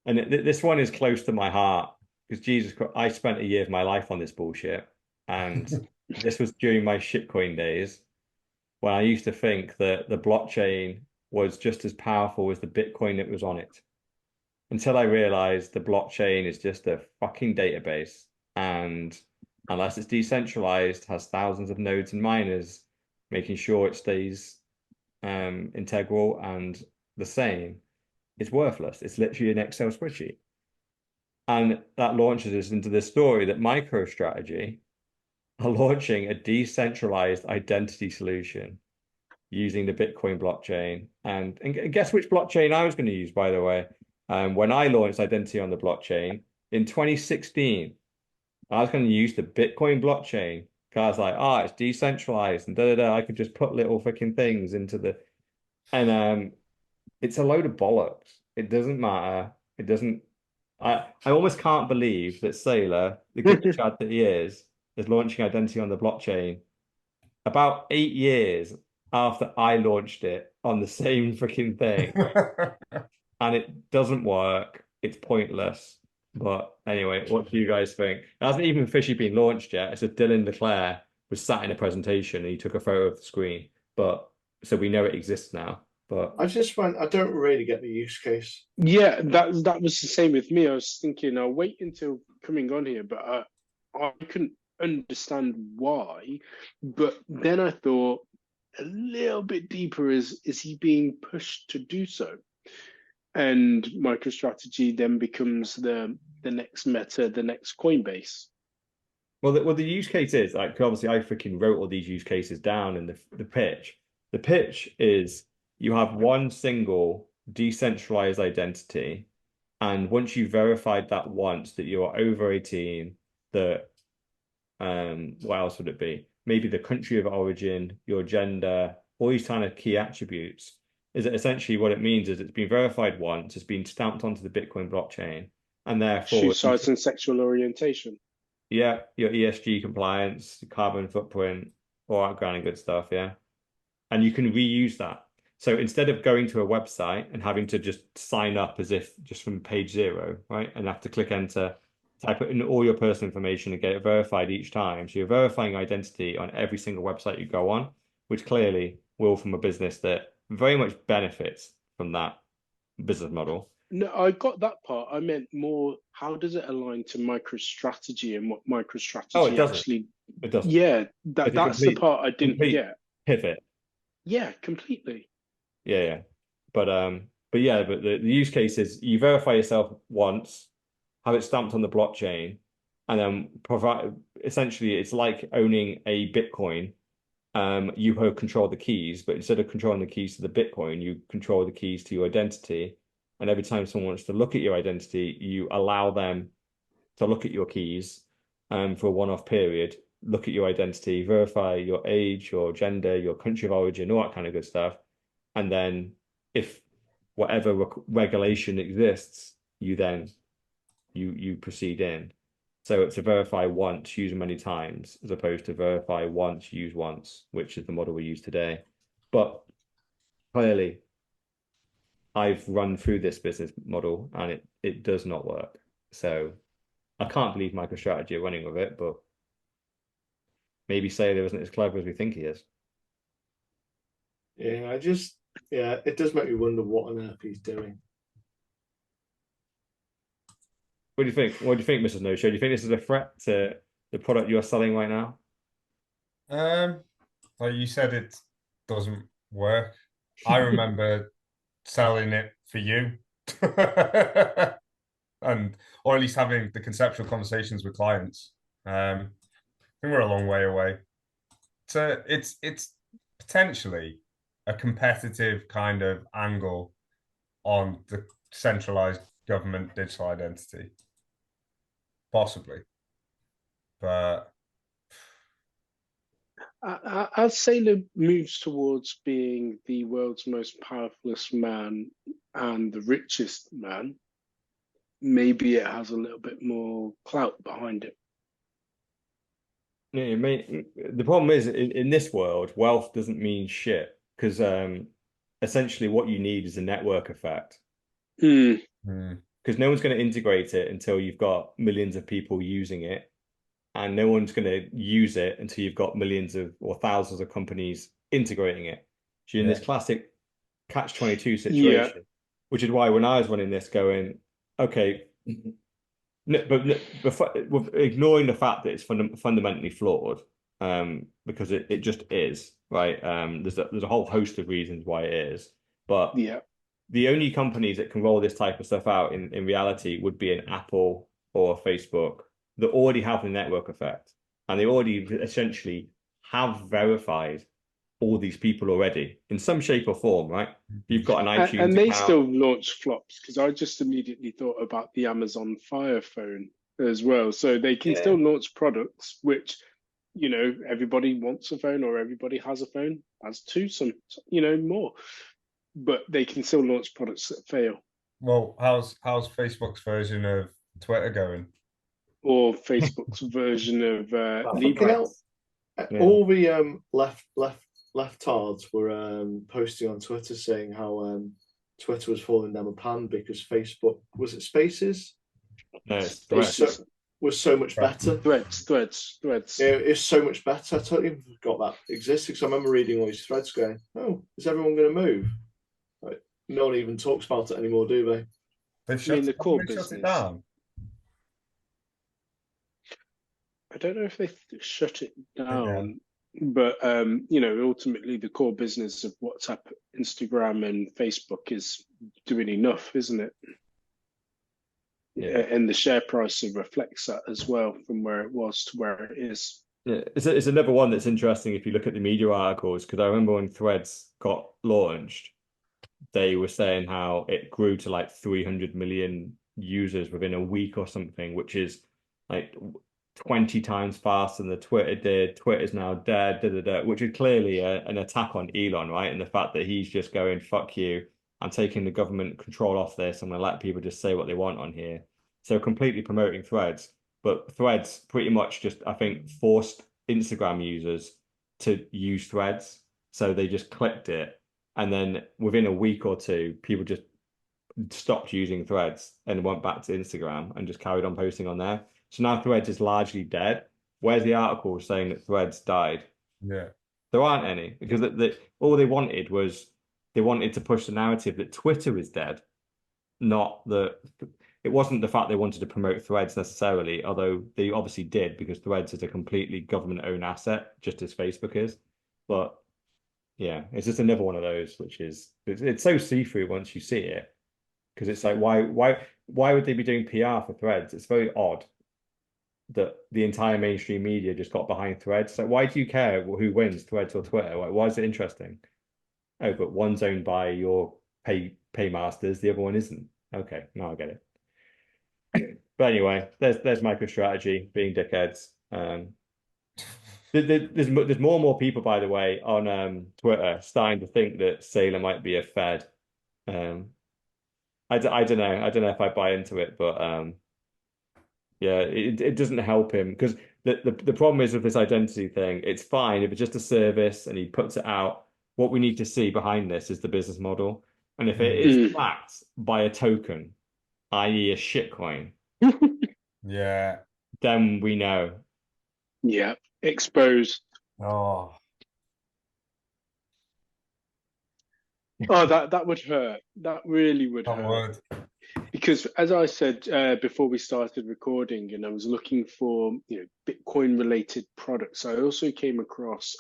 And this one is close to my heart because Jesus Christ, I spent a year of my life on this bullshit. And this was during my shitcoin days when I used to think that the blockchain was just as powerful as the Bitcoin that was on it. Until I realized the blockchain is just a fucking database. And unless it's decentralized, has thousands of nodes and miners, making sure it stays integral and the same, it's worthless. It's literally an Excel spreadsheet. And that launches us into this story that MicroStrategy are launching a decentralized identity solution using the Bitcoin blockchain. And guess which blockchain I was going to use, by the way? When I launched identity on the blockchain in 2016, I was going to use the Bitcoin blockchain because I was like, it's decentralized and I could just put little freaking things into the, and it's a load of bollocks. It doesn't matter. It doesn't. I almost can't believe that Saylor, the good chad that he is launching identity on the blockchain about 8 years after I launched it on the same freaking thing, and it doesn't work. It's pointless. But anyway, what do you guys think? It hasn't even officially been launched yet. It's just Dylan Leclerc was sat in a presentation and he took a photo of the screen. But so we know it exists now. But I don't really get the use case. Yeah, that was the same with me. I was thinking I'll wait until coming on here, but I couldn't understand why. But then I thought a little bit deeper, is he being pushed to do so? And MicroStrategy then becomes the next Meta, the next Coinbase. Well, the use case is like, obviously I freaking wrote all these use cases down in the pitch. The pitch is you have one single decentralized identity, and once you've verified that once that you are over 18, that what else would it be? Maybe the country of origin, your gender, all these kind of key attributes. Is that essentially what it means is it's been verified once, it's been stamped onto the Bitcoin blockchain, and therefore shoe size and sexual orientation. Yeah, your ESG compliance, carbon footprint, all that kind of good stuff, yeah. And you can reuse that. So instead of going to a website and having to just sign up as if just from page 0, right? And have to click enter, type in all your personal information and get it verified each time. So you're verifying identity on every single website you go on, which clearly will from a business that very much benefits from that business model. No, I got that part. I meant more, how does it align to MicroStrategy and what MicroStrategy actually... It doesn't. Yeah, that's the part I didn't get. Pivot. Yeah, completely. Yeah. But the use case is you verify yourself once, have it stamped on the blockchain, and then provide, essentially it's like owning a Bitcoin. You control the keys, but instead of controlling the keys to the Bitcoin, you control the keys to your identity. And every time someone wants to look at your identity, you allow them to look at your keys for a one-off period, look at your identity, verify your age, your gender, your country of origin, all that kind of good stuff. And then if whatever regulation exists, you then you proceed in. So it's a verify once, use many times, as opposed to verify once, use once, which is the model we use today. But clearly, I've run through this business model and it does not work. So I can't believe MicroStrategy are running with it, but maybe Saylor isn't as clever as we think he is. Yeah, it does make me wonder what on earth he's doing. What do you think? What do you think, Mrs. No Show? Do you think this is a threat to the product you're selling right now? Like you said, it doesn't work. I remember selling it for you, and or at least having the conceptual conversations with clients. I think we're a long way away. So it's potentially a competitive kind of angle on the centralized government digital identity, possibly, but as Saylor moves towards being the world's most powerful man and the richest man, maybe it has a little bit more clout behind it. Yeah, the problem is in this world, wealth doesn't mean shit because essentially what you need is a network effect. Because no one's going to integrate it until you've got millions of people using it. And no one's going to use it until you've got millions of or thousands of companies integrating it. So you're in this classic catch-22 situation, which is why when I was running this going, okay, but ignoring the fact that it's fundamentally flawed, because it just is, right? There's a whole host of reasons why it is. But the only companies that can roll this type of stuff out in reality would be an Apple or a Facebook that already have the network effect, and they already essentially have verified all these people already in some shape or form, right? You've got an iTunes and they account. still launch flops, because I just immediately thought about the Amazon Fire Phone as well. So they can still launch products which, you know, everybody wants a phone or everybody has a phone, as to some, you know, more, but they can still launch products that fail. Well, how's Facebook's version of Twitter going? Or Facebook's version of Libra. All the leftards were posting on Twitter saying how Twitter was falling down the pan because Facebook, was it Spaces? No, Threads. Was so much better. Threads. Yeah, it's so much better. I totally forgot that existed, because I remember reading all these threads going, oh, is everyone going to move? Like, no one even talks about it anymore, do they? They've shut it down. I don't know if they shut it down. But ultimately the core business of WhatsApp, Instagram, and Facebook is doing enough, isn't it? Yeah. And the share price reflects that as well, from where it was to where it is. Yeah, it's another one that's interesting if you look at the media articles, because I remember when Threads got launched, they were saying how it grew to like 300 million users within a week or something, which is like 20 times faster than the Twitter did. Twitter's now dead, which is clearly an attack on Elon, right? And the fact that he's just going, fuck you, I'm taking the government control off this. I'm going to let people just say what they want on here. So completely promoting Threads. But Threads pretty much just, I think, forced Instagram users to use Threads. So they just clicked it. And then within a week or two, people just stopped using Threads and went back to Instagram and just carried on posting on there. So now Threads is largely dead. Where's the article saying that Threads died? Yeah. There aren't any, because all they wanted was they wanted to push the narrative that Twitter is dead, not that it wasn't the fact they wanted to promote Threads necessarily, although they obviously did, because Threads is a completely government-owned asset, just as Facebook is. But yeah, it's just another one of those, which is it's so see-through once you see it, because it's like why would they be doing PR for Threads? It's very odd that the entire mainstream media just got behind Threads. So why do you care who wins, Threads or Twitter? Like, why is it interesting? Oh, but one's owned by your paymasters, the other one isn't. Okay, now I get it. But anyway, there's MicroStrategy being dickheads. There's more and more people, by the way, on Twitter starting to think that Saylor might be a Fed. I don't know. I don't know if I buy into it, but yeah, it doesn't help him, because the problem is with this identity thing, it's fine if it's just a service and he puts it out. What we need to see behind this is the business model. And if it is backed by a token, i.e. a shitcoin, yeah, then we know. Yeah, exposed. Oh, that would hurt. That really would hurt. Because as I said before we started recording, and I was looking for Bitcoin related products, I also came across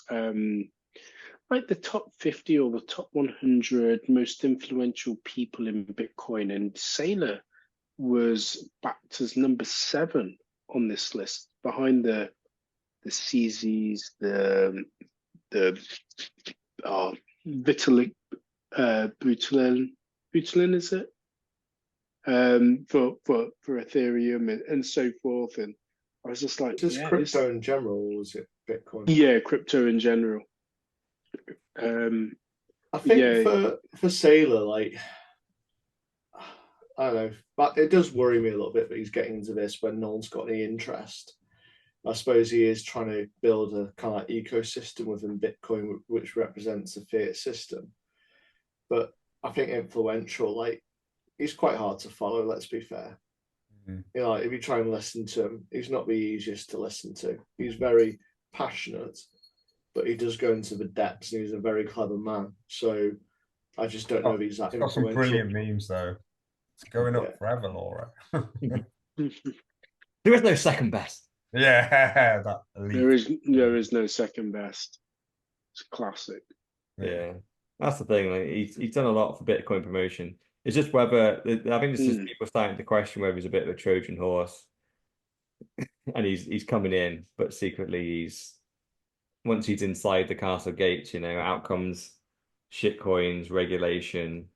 like the top 50 or the top 100 most influential people in Bitcoin, and Saylor was backed as number 7 on this list, behind the CZs, the Vitalik Buterin, is it? For Ethereum and so forth, and I was just like, just crypto in general, or was it Bitcoin? Yeah, crypto in general. I think for Saylor, like, I don't know, but it does worry me a little bit that he's getting into this when no one's got any interest. I suppose he is trying to build a kind of like ecosystem within Bitcoin, which represents the fiat system. But I think influential, like, he's quite hard to follow, let's be fair. If you try and listen to him, he's not the easiest to listen to. He's very passionate, but he does go into the depths, and he's a very clever man. So I just don't know if he's that influential. Got some brilliant memes, though. It's going up forever, Laura. There is no second best. Yeah, there is no second best. It's a classic. Yeah, that's the thing. Like, he's done a lot for Bitcoin promotion. It's just whether I think this is people starting to question whether he's a bit of a Trojan horse, and he's coming in, but secretly once he's inside the castle gates, out comes shitcoins, regulation,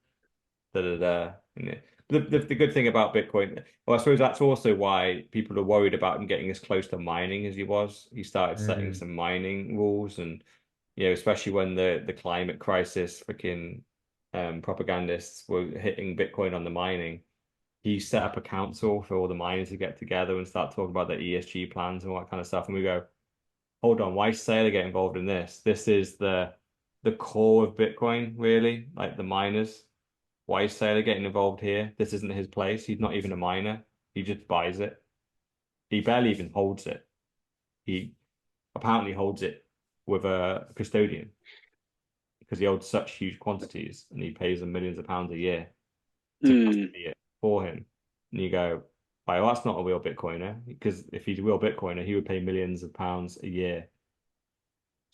The good thing about Bitcoin, well, I suppose that's also why people are worried about him getting as close to mining as he was. He started setting some mining rules, and especially when the climate crisis freaking propagandists were hitting Bitcoin on the mining, he set up a council for all the miners to get together and start talking about their ESG plans and all that kind of stuff. And we go, hold on, why is Saylor get involved in this? This is the core of Bitcoin, really, like the miners. Why is Saylor getting involved here? This isn't his place. He's not even a miner. He just buys it. He barely even holds it. He apparently holds it with a custodian because he holds such huge quantities, and he pays them millions of pounds a year to custody it for him. And you go, well, that's not a real Bitcoiner, because if he's a real Bitcoiner, he would pay millions of pounds a year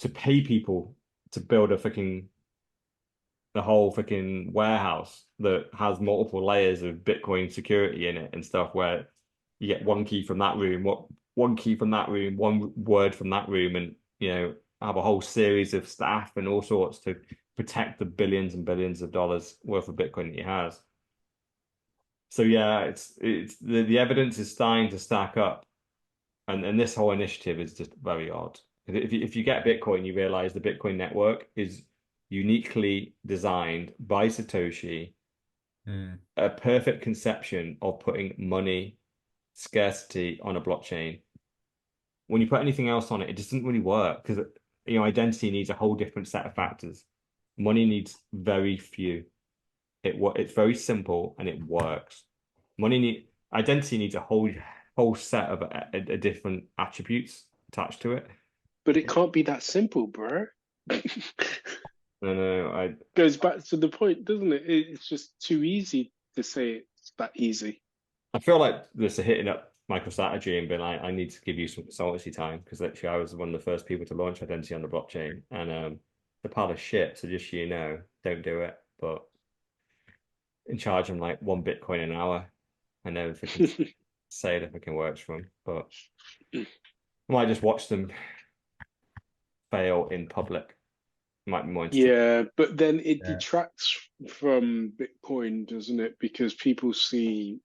to pay people to build the whole freaking warehouse that has multiple layers of Bitcoin security in it and stuff, where you get one key from that room, one key from that room, one word from that room, and have a whole series of staff and all sorts to protect the billions and billions of dollars worth of Bitcoin that he has. So yeah, it's the evidence is starting to stack up, and this whole initiative is just very odd. If you get Bitcoin, you realize the Bitcoin network is uniquely designed by Satoshi, a perfect conception of putting money scarcity on a blockchain. When you put anything else on it, it doesn't really work, because identity needs a whole different set of factors. Money needs very few. It's very simple and it works. Identity needs a whole set of a different attributes attached to it. But it can't be that simple, bro. No, goes back to the point, doesn't it? It's just too easy to say it's that easy. I feel like this are hitting up MicroStrategy and being like, I need to give you some consultancy time, because literally I was one of the first people to launch identity on the blockchain, and the pile of shit. So just don't do it. But in charge them like 1 Bitcoin an hour. I know if I can say it, if it can work for them, but I might just watch them fail in public. Might be more interesting. Yeah, but then it detracts from Bitcoin, doesn't it? Because people see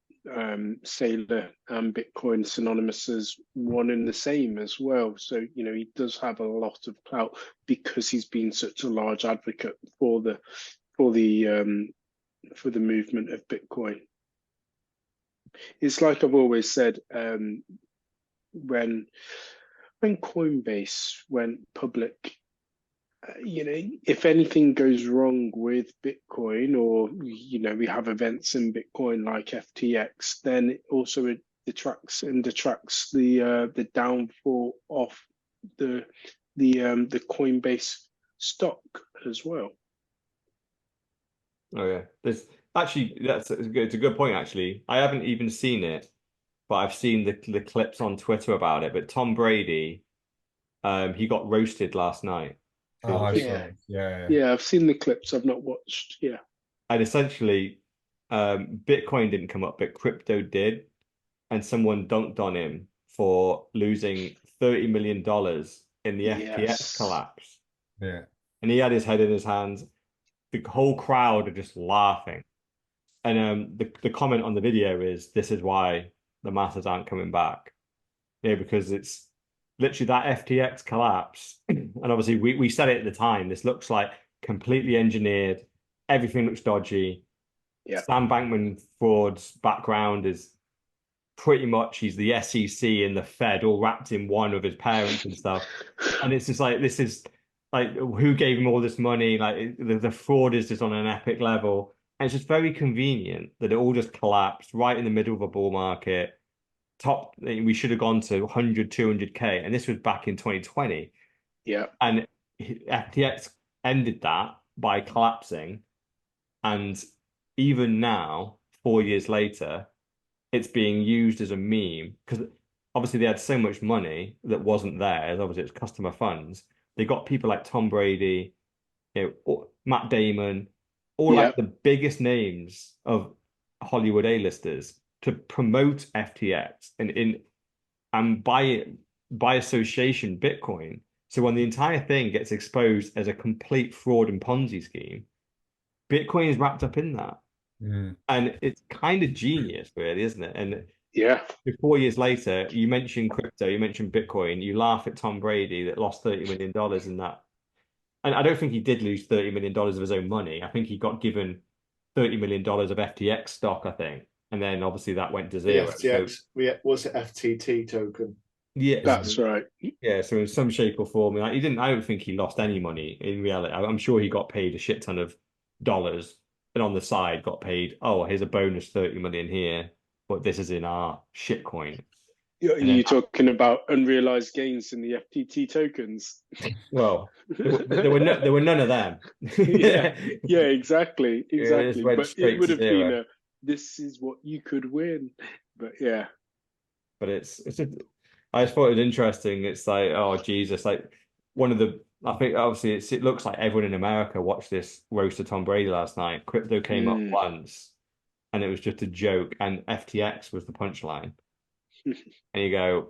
Sailor and Bitcoin synonymous as one and the same as well. So he does have a lot of clout because he's been such a large advocate for the movement of Bitcoin. It's like I've always said, when Coinbase went public, if anything goes wrong with Bitcoin, or we have events in Bitcoin like FTX, then it also detracts the downfall of the Coinbase stock as well. Oh yeah, it's a good point actually. I haven't even seen it, but I've seen the clips on Twitter about it. But Tom Brady, he got roasted last night. Oh, yeah, I've seen the clips. I've not watched. Yeah, and essentially, Bitcoin didn't come up, but crypto did, and someone dunked on him for losing $30 million in the FTX collapse. Yeah, and he had his head in his hands. The whole crowd are just laughing, and the comment on the video is, "This is why the masses aren't coming back," because it's literally that FTX collapse. And obviously we said it at the time, this looks like completely engineered, everything looks dodgy. Sam Bankman-Fried's background is pretty much, he's the SEC and the Fed all wrapped in one of his parents and stuff. And it's just like, this is like, who gave him all this money? Like the fraud is just on an epic level. And it's just very convenient that it all just collapsed right in the middle of a bull market. We should have gone to 100, 200K, and this was back in 2020. And FTX ended that by collapsing, and even now, 4 years later, it's being used as a meme, because obviously they had so much money that wasn't theirs. Obviously it's customer funds. They got people like Tom Brady, Matt Damon, all like the biggest names of Hollywood A-listers to promote FTX and by association Bitcoin. So when the entire thing gets exposed as a complete fraud and Ponzi scheme, Bitcoin is wrapped up in that. And it's kind of genius, really, isn't it? And 4 years later, you mentioned crypto, you mentioned Bitcoin, you laugh at Tom Brady that lost $30 million in that. And I don't think he did lose $30 million of his own money. I think he got given $30 million of FTX stock, I think. And then obviously that went to zero. FTX, what's it, FTT token? Yeah, that's right. Yeah, so in some shape or form, like I don't think he lost any money in reality. I'm sure he got paid a shit ton of dollars, and on the side got paid, oh, here's a bonus 30 million here, but this is in our shitcoin. You're talking about unrealized gains in the FTT tokens. Well, there were none of them. Exactly. But it would have been this is what you could win. But but I just thought it was interesting. It's like, oh Jesus, like one of the I think obviously it looks like everyone in America watched this roast of Tom Brady last night. Crypto came up once, and it was just a joke, and FTX was the punchline. And you go,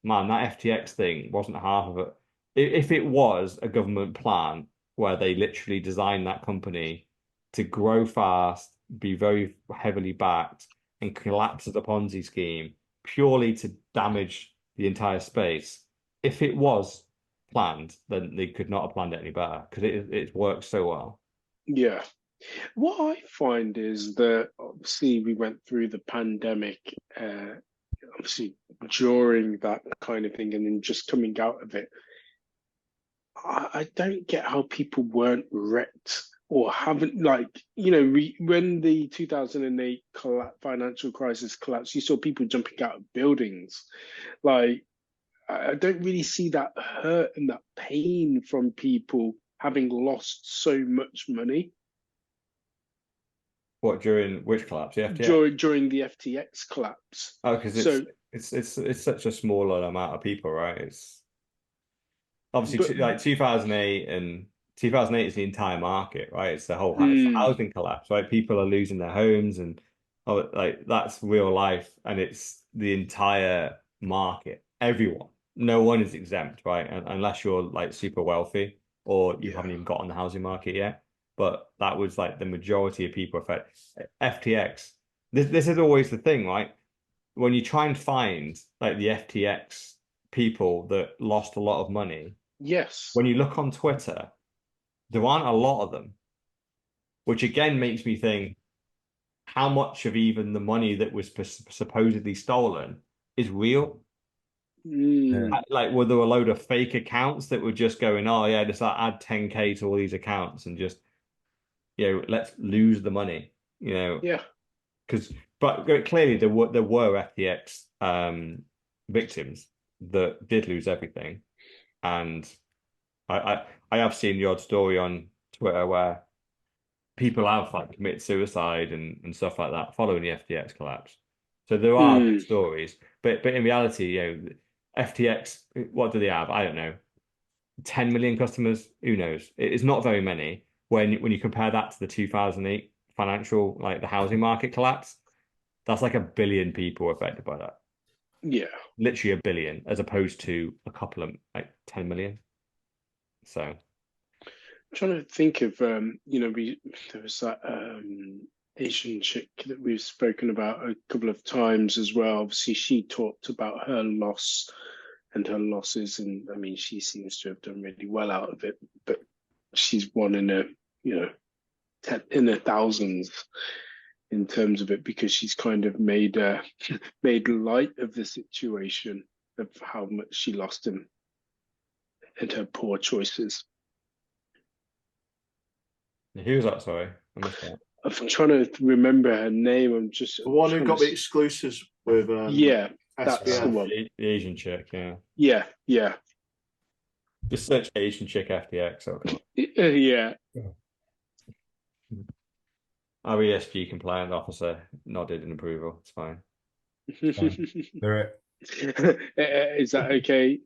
man, that FTX thing wasn't half of it. If it was a government plan where they literally designed that company to grow fast, be very heavily backed, and collapse as a Ponzi scheme purely to damage the entire space, if it was planned, then they could not have planned it any better because it works so well. Yeah. What I find is that obviously we went through the pandemic, obviously during that kind of thing, and then just coming out of it. I don't get how people weren't wrecked or haven't, like, when the 2008 financial crisis collapsed, you saw people jumping out of buildings. Like, I don't really see that hurt and that pain from people having lost so much money. What, during which collapse? The FTX? During the FTX collapse. Oh, because it's such a smaller amount of people, right? It's obviously like 2008 and 2008 is the entire market, right? It's the whole housing collapse, right? People are losing their homes and like that's real life, and it's the entire market. Everyone, no one is exempt, right? Unless you're like super wealthy or you haven't even got on the housing market yet. But that was like the majority of people affected. FTX. This is always the thing, right? When you try and find like the FTX people that lost a lot of money. Yes. When you look on Twitter, there aren't a lot of them, which again makes me think how much of even the money that was supposedly stolen is real. Like, were there a load of fake accounts that were just going, oh yeah, just add 10K to all these accounts and just, let's lose the money, Yeah. But clearly there were FTX victims that did lose everything, and I have seen the odd story on Twitter where people have like committed suicide and stuff like that following the FTX collapse. So there are stories, but in reality, FTX, what do they have? I don't know, 10 million customers. Who knows? It's not very many. When you compare that to the 2008 financial, like the housing market collapse, that's like 1 billion people affected by that. Yeah, literally 1 billion, as opposed to a couple of like 10 million. So, I'm trying to think of there was that Asian chick that we've spoken about a couple of times as well. Obviously, she talked about her loss and her losses, and I mean, she seems to have done really well out of it. But she's one in a in the thousands in terms of it, because she's kind of made light of the situation of how much she lost him and her poor choices. Who was that? Sorry, I missed that. I'm trying to remember her name. I'm just the one who got the exclusives with that's the one. The Asian chick, yeah. Just search Asian chick FTX. Yeah. Our ESG compliant officer nodded in approval. It's fine. Is that okay?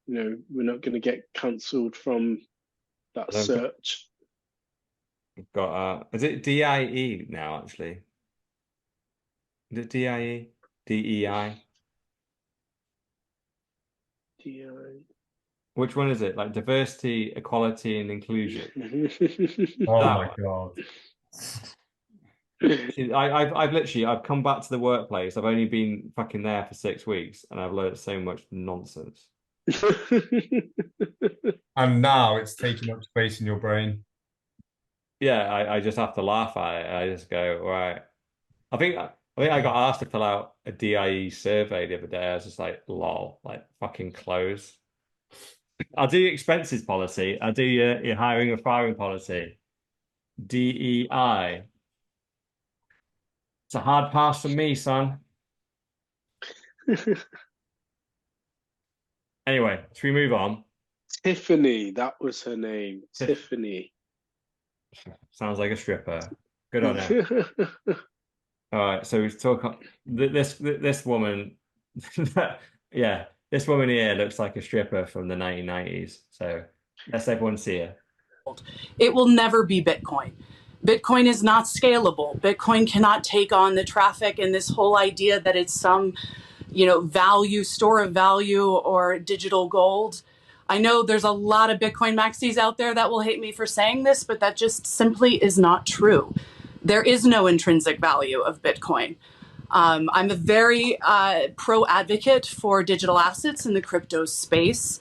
We're not going to get cancelled from that search. We've got is it DIE now? Actually, is it DIE? DEI? DI. Which one is it? Like diversity, equality, and inclusion. Oh my God. I've come back to the workplace. I've only been fucking there for 6 weeks, and I've learned so much nonsense. And now it's taking up space in your brain. Yeah, I just have to laugh at it. I just go, right. I think I got asked to fill out a DIE survey the other day. I was just like, lol, like fucking close. I'll do your expenses policy. I'll do your hiring and firing policy. DEI. It's a hard pass for me, son. Anyway, should we move on? Tiffany, that was her name. Tiffany. Sounds like a stripper. Good on her. All right, so we talk. This woman, yeah, This woman here looks like a stripper from the 1990s. So let's everyone see her. It will never be Bitcoin. Bitcoin is not scalable. Bitcoin cannot take on the traffic, and this whole idea that it's some, value, store of value or digital gold. I know there's a lot of Bitcoin maxis out there that will hate me for saying this, but that just simply is not true. There is no intrinsic value of Bitcoin. I'm a very pro advocate for digital assets in the crypto space.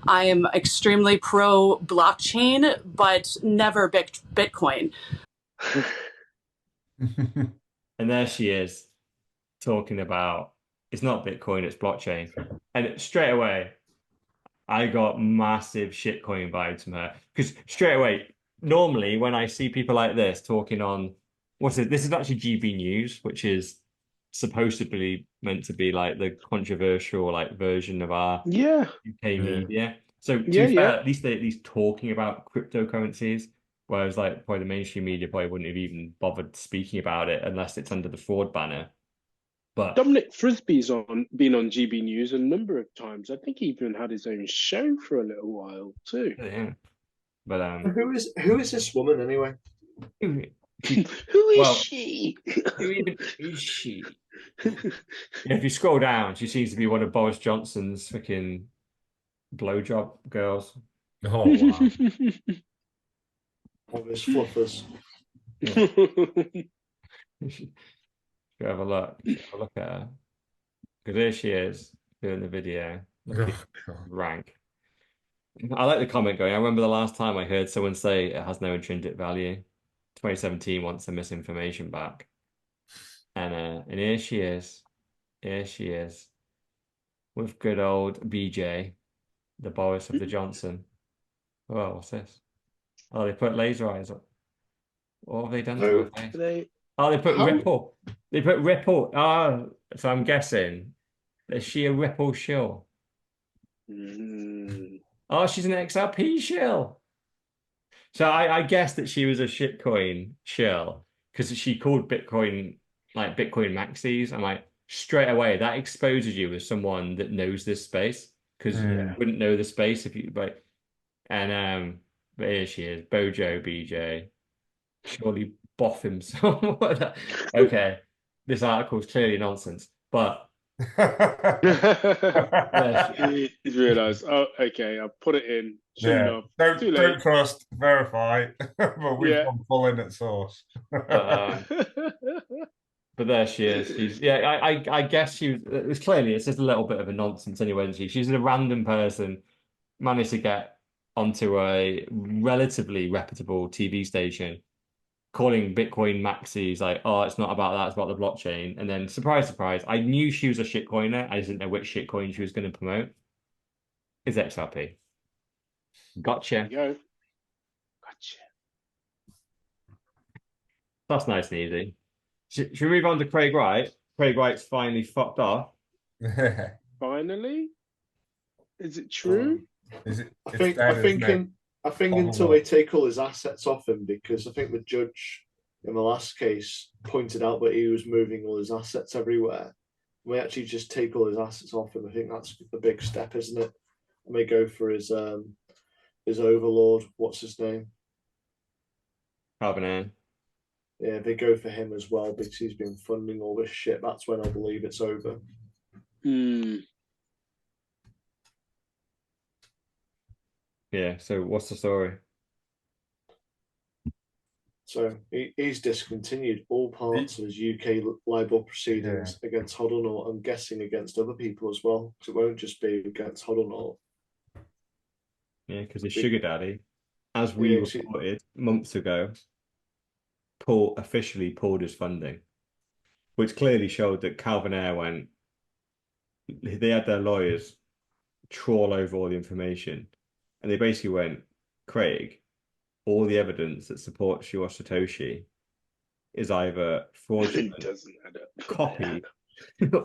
I am extremely pro blockchain, but never Bitcoin. And there she is talking about it's not Bitcoin, it's blockchain. And straight away, I got massive shitcoin vibes from her. Because straight away, normally when I see people like this talking on this is actually GB News, which is supposedly meant to be like the controversial version of our UK media. So to be fair, at least they're at least talking about cryptocurrencies, whereas probably the mainstream media probably wouldn't have even bothered speaking about it unless it's under the fraud banner. But Dominic Frisby's been on GB News a number of times. I think he even had his own show for a little while too. Yeah. But who is this woman anyway? Who is she? Who even is she? If you scroll down, she seems to be one of Boris Johnson's freaking blowjob girls. Oh, wow. One of his fluffers. Go have a look. Have a look at her. Because here she is doing the video. Rank. I like the comment going. I remember the last time I heard someone say it has no intrinsic value. 2017 wants the misinformation back. And here she is. Here she is. With good old BJ, the Boris of the Johnson. Oh, what's this? Oh, they put laser eyes up. What have they done to her face? They put Ripple. They put Ripple. Oh, so I'm guessing, is she a Ripple shill? Oh, she's an XRP shill. So I guessed that she was a shitcoin shill because she called Bitcoin Bitcoin maxis. I'm like, straight away, that exposes you as someone that knows this space because you wouldn't know the space if you but here she is, Bojo BJ. Surely boff himself. Okay, this article is clearly nonsense, but he's realised. Oh, okay, I'll put it in. Don't trust, verify, but we've gone full in at source. But there she is. I guess it was clearly it's just a little bit of a nonsense anyway. She's a random person managed to get onto a relatively reputable TV station calling Bitcoin maxis it's not about that, it's about the blockchain. And then surprise, surprise, I knew she was a shitcoiner. I just didn't know which shitcoin she was going to promote. Is XRP. Gotcha. There you go. Gotcha. That's nice and easy. Should we move on to Craig Wright? Craig Wright's finally fucked off. Finally? Is it true? I think until they take all his assets off him, because I think the judge in the last case pointed out that he was moving all his assets everywhere. We actually just take all his assets off him. I think that's the big step, isn't it? And they go for his overlord. What's his name? Carbonan. Yeah, they go for him as well because he's been funding all this shit. That's when I believe it's over. Yeah, so what's the story? So he's discontinued all parts of his UK libel proceedings against Hodlnaut. I'm guessing against other people as well, because it won't just be against Hodlnaut. Yeah, because his sugar daddy, as we reported months ago, officially pulled his funding, which clearly showed that Calvin Ayre they had their lawyers trawl over all the information, and they basically went, Craig, all the evidence that supports your Satoshi is either fraudulent, copied,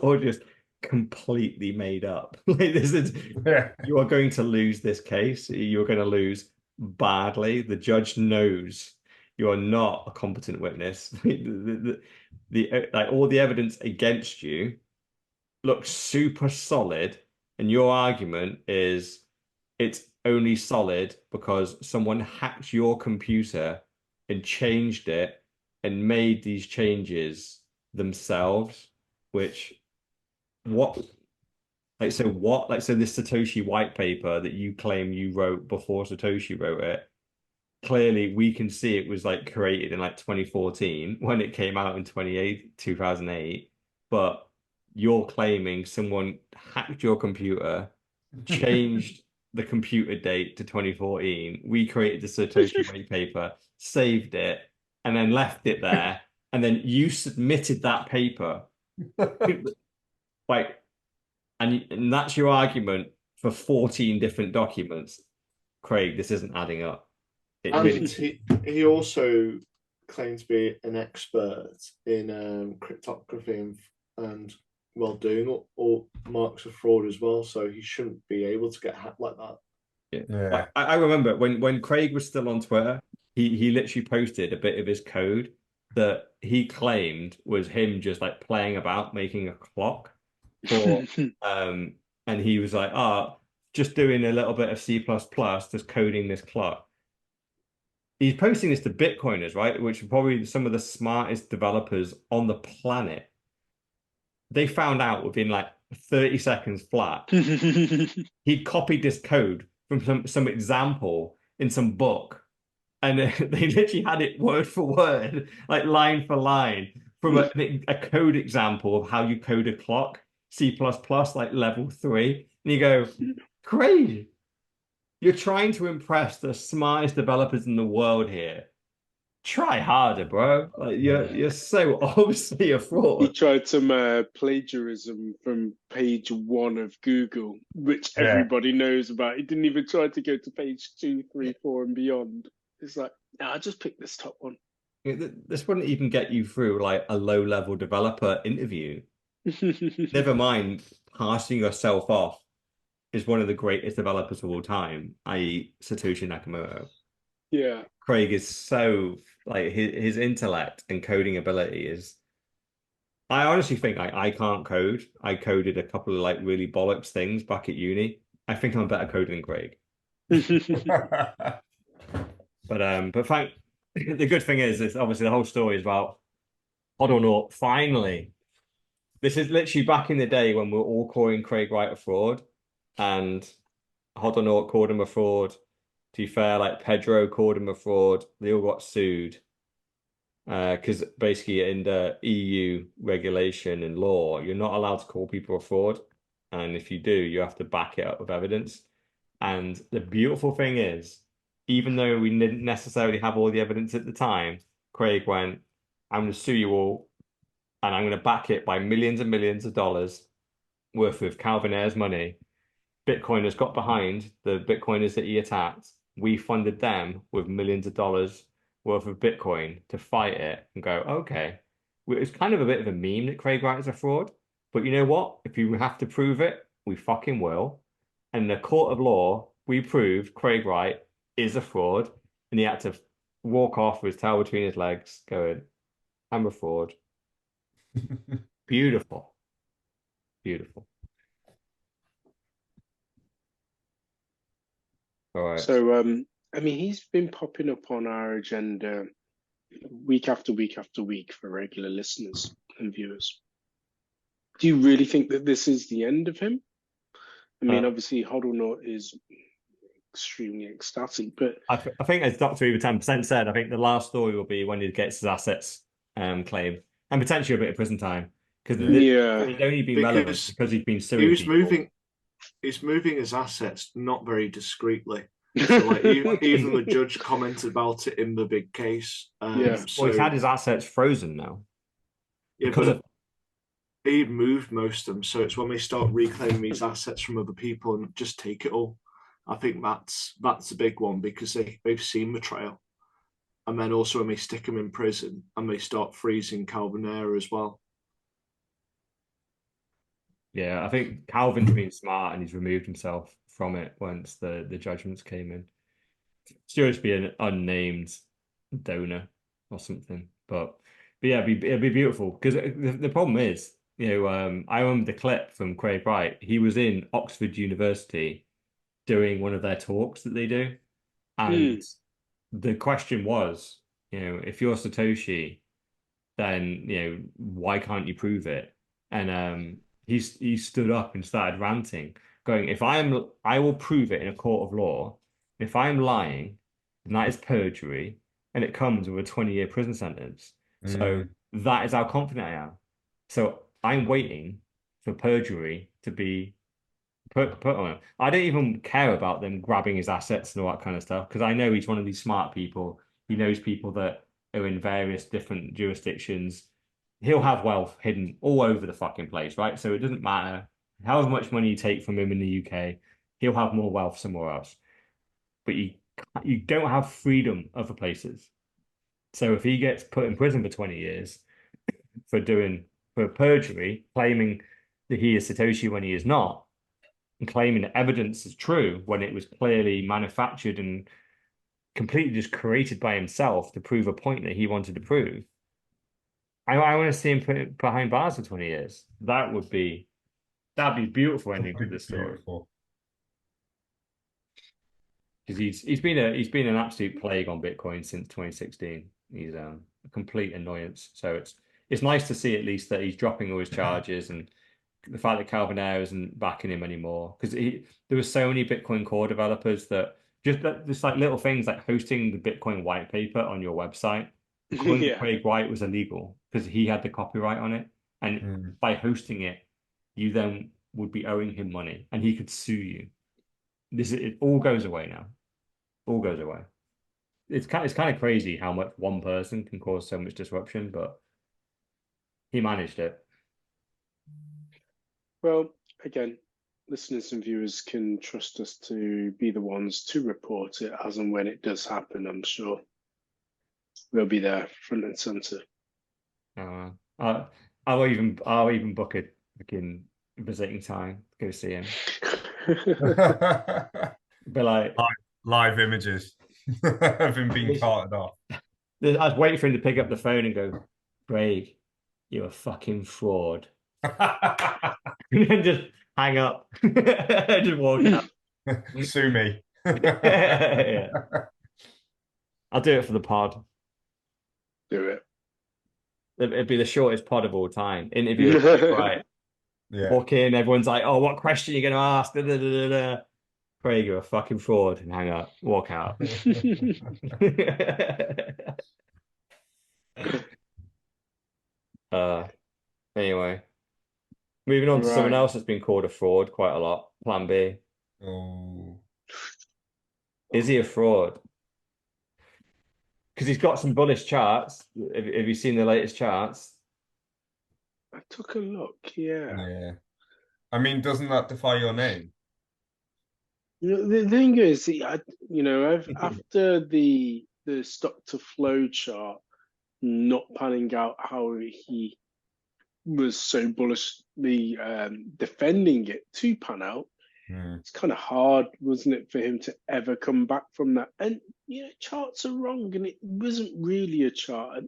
or just completely made up. You are going to lose this case. You're going to lose badly. The judge knows you are not a competent witness. All the evidence against you looks super solid, And your argument is it's only solid because someone hacked your computer and changed it and made these changes themselves, which what like so what like so this Satoshi white paper that you claim you wrote before Satoshi wrote it, clearly we can see it was like created in like 2014 when it came out in 2008, but you're claiming someone hacked your computer, changed the computer date to 2014. We created the Satoshi white paper, saved it, and then left it there. And then you submitted that paper. Like, and that's your argument for 14 different documents. Craig, this isn't adding up. He also claimed to be an expert in cryptography and doing all marks of fraud as well, so he shouldn't be able to get hacked like that. Yeah. I remember when Craig was still on Twitter, he literally posted a bit of his code that he claimed was him just like playing about making a clock for and he was like, just doing a little bit of C++, just coding this clock. He's posting this to Bitcoiners, right? Which are probably some of the smartest developers on the planet. They found out within like 30 seconds flat. He'd copied this code from some example in some book. And they literally had it word for word, like line for line, from a code example of how you code a clock, C++, like level 3. And you go, crazy. You're trying to impress the smartest developers in the world here. Try harder, bro. Like you're so obviously a fraud. He tried some plagiarism from page 1 of Google, which everybody knows about. He didn't even try to go to page 2, 3, 4, and beyond. It's like, I just picked this top one. This wouldn't even get you through like a low-level developer interview. Never mind passing yourself off is one of the greatest developers of all time, i.e. Satoshi Nakamoto. Yeah. Craig is so like his intellect and coding ability is. I honestly think I can't code. I coded a couple of like really bollocks things back at uni. I think I'm a better coder than Craig. But the good thing is obviously the whole story is about Hodl finally. This is literally back in the day when we were all calling Craig Wright a fraud, and Hodl called him a fraud. To be fair, like Pedro called him a fraud. They all got sued because basically in the EU regulation and law, you're not allowed to call people a fraud, and if you do, you have to back it up with evidence. And the beautiful thing is, even though we didn't necessarily have all the evidence at the time, Craig went, "I'm going to sue you all, and I'm going to back it by millions and millions of dollars worth of Calvin Ayre's money." Bitcoiners got behind the Bitcoiners that he attacked. We funded them with millions of dollars worth of Bitcoin to fight it and go, okay. It's kind of a bit of a meme that Craig Wright is a fraud. But you know what? If you have to prove it, we fucking will. And in the court of law, we proved Craig Wright is a fraud. And he had to walk off with his tail between his legs going, I'm a fraud. Beautiful. Beautiful. All right. So, I mean, he's been popping up on our agenda week after week after week for regular listeners and viewers. Do you really think that this is the end of him? I mean, obviously, Hodl is extremely ecstatic, but I think, as Dr. Eva 10% said, I think the last story will be when he gets his assets claimed and potentially a bit of prison time because he'd only been relevant because he's been suing people. He's moving his assets not very discreetly. So, like, even the judge commented about it in the big case. Well, he's had his assets frozen now. Yeah, but he moved most of them. So it's when they start reclaiming these assets from other people and just take it all. I think that's a big one because they've seen the trail. And then also when they stick him in prison and they start freezing Calvin Ayre as well. Yeah, I think Calvin's been smart and he's removed himself from it once the judgments came in. Still just be an unnamed donor or something. But yeah, it'd be beautiful because the problem is I remember the clip from Craig Wright. He was in Oxford University doing one of their talks that they do. And the question was, if you're Satoshi, then, why can't you prove it? And he stood up and started ranting, going, I will prove it in a court of law. If I'm lying, then that is perjury, and it comes with a 20-year prison sentence. So that is how confident I am. So I'm waiting for perjury to be put on him. I don't even care about them grabbing his assets and all that kind of stuff, because I know he's one of these smart people. He knows people that are in various different jurisdictions. He'll have wealth hidden all over the fucking place, right? So it doesn't matter however much money you take from him in the UK, he'll have more wealth somewhere else. But you don't have freedom other places. So if he gets put in prison for 20 years for perjury, claiming that he is Satoshi when he is not, and claiming that evidence is true when it was clearly manufactured and completely just created by himself to prove a point that he wanted to prove. I want to see him put behind bars for 20 years. That'd be a beautiful ending to this story. Because he's been an absolute plague on Bitcoin since 2016. He's a complete annoyance. So it's nice to see at least that he's dropping all his charges, and the fact that Calvin Ayre isn't backing him anymore. Because there were so many Bitcoin core developers that just like little things like hosting the Bitcoin white paper on your website. Craig Wright was illegal because he had the copyright on it, and by hosting it, you then would be owing him money, and he could sue you. It all goes away now. All goes away. It's kind of crazy how much one person can cause so much disruption, but he managed it. Well, again, listeners and viewers can trust us to be the ones to report it as and when it does happen. I'm sure we'll be there front and center. I'll even book a fucking visiting time to go see him. But like live images of him being carted off. I was waiting for him to pick up the phone and go, Craig, you're a fucking fraud. And then just hang up. Just walk out. Sue me. Yeah. I'll do it for the pod. Do it. It'd be the shortest pod of all time. Interview, right? Yeah. Walk in, everyone's like, "Oh, what question are you going to ask?" Da, da, da, da. Craig, you're a fucking fraud, and hang up, walk out. Anyway, moving on to someone else that's been called a fraud quite a lot. Plan B. Oh, is he a fraud? Because he's got some bullish charts. Have you seen the latest charts? I took a look. Yeah. I mean, doesn't that defy your name? The thing is, after the stock to flow chart not panning out how he was so bullishly defending it to pan out, it's kind of hard, wasn't it, for him to ever come back from that? And charts are wrong, and it wasn't really a chart.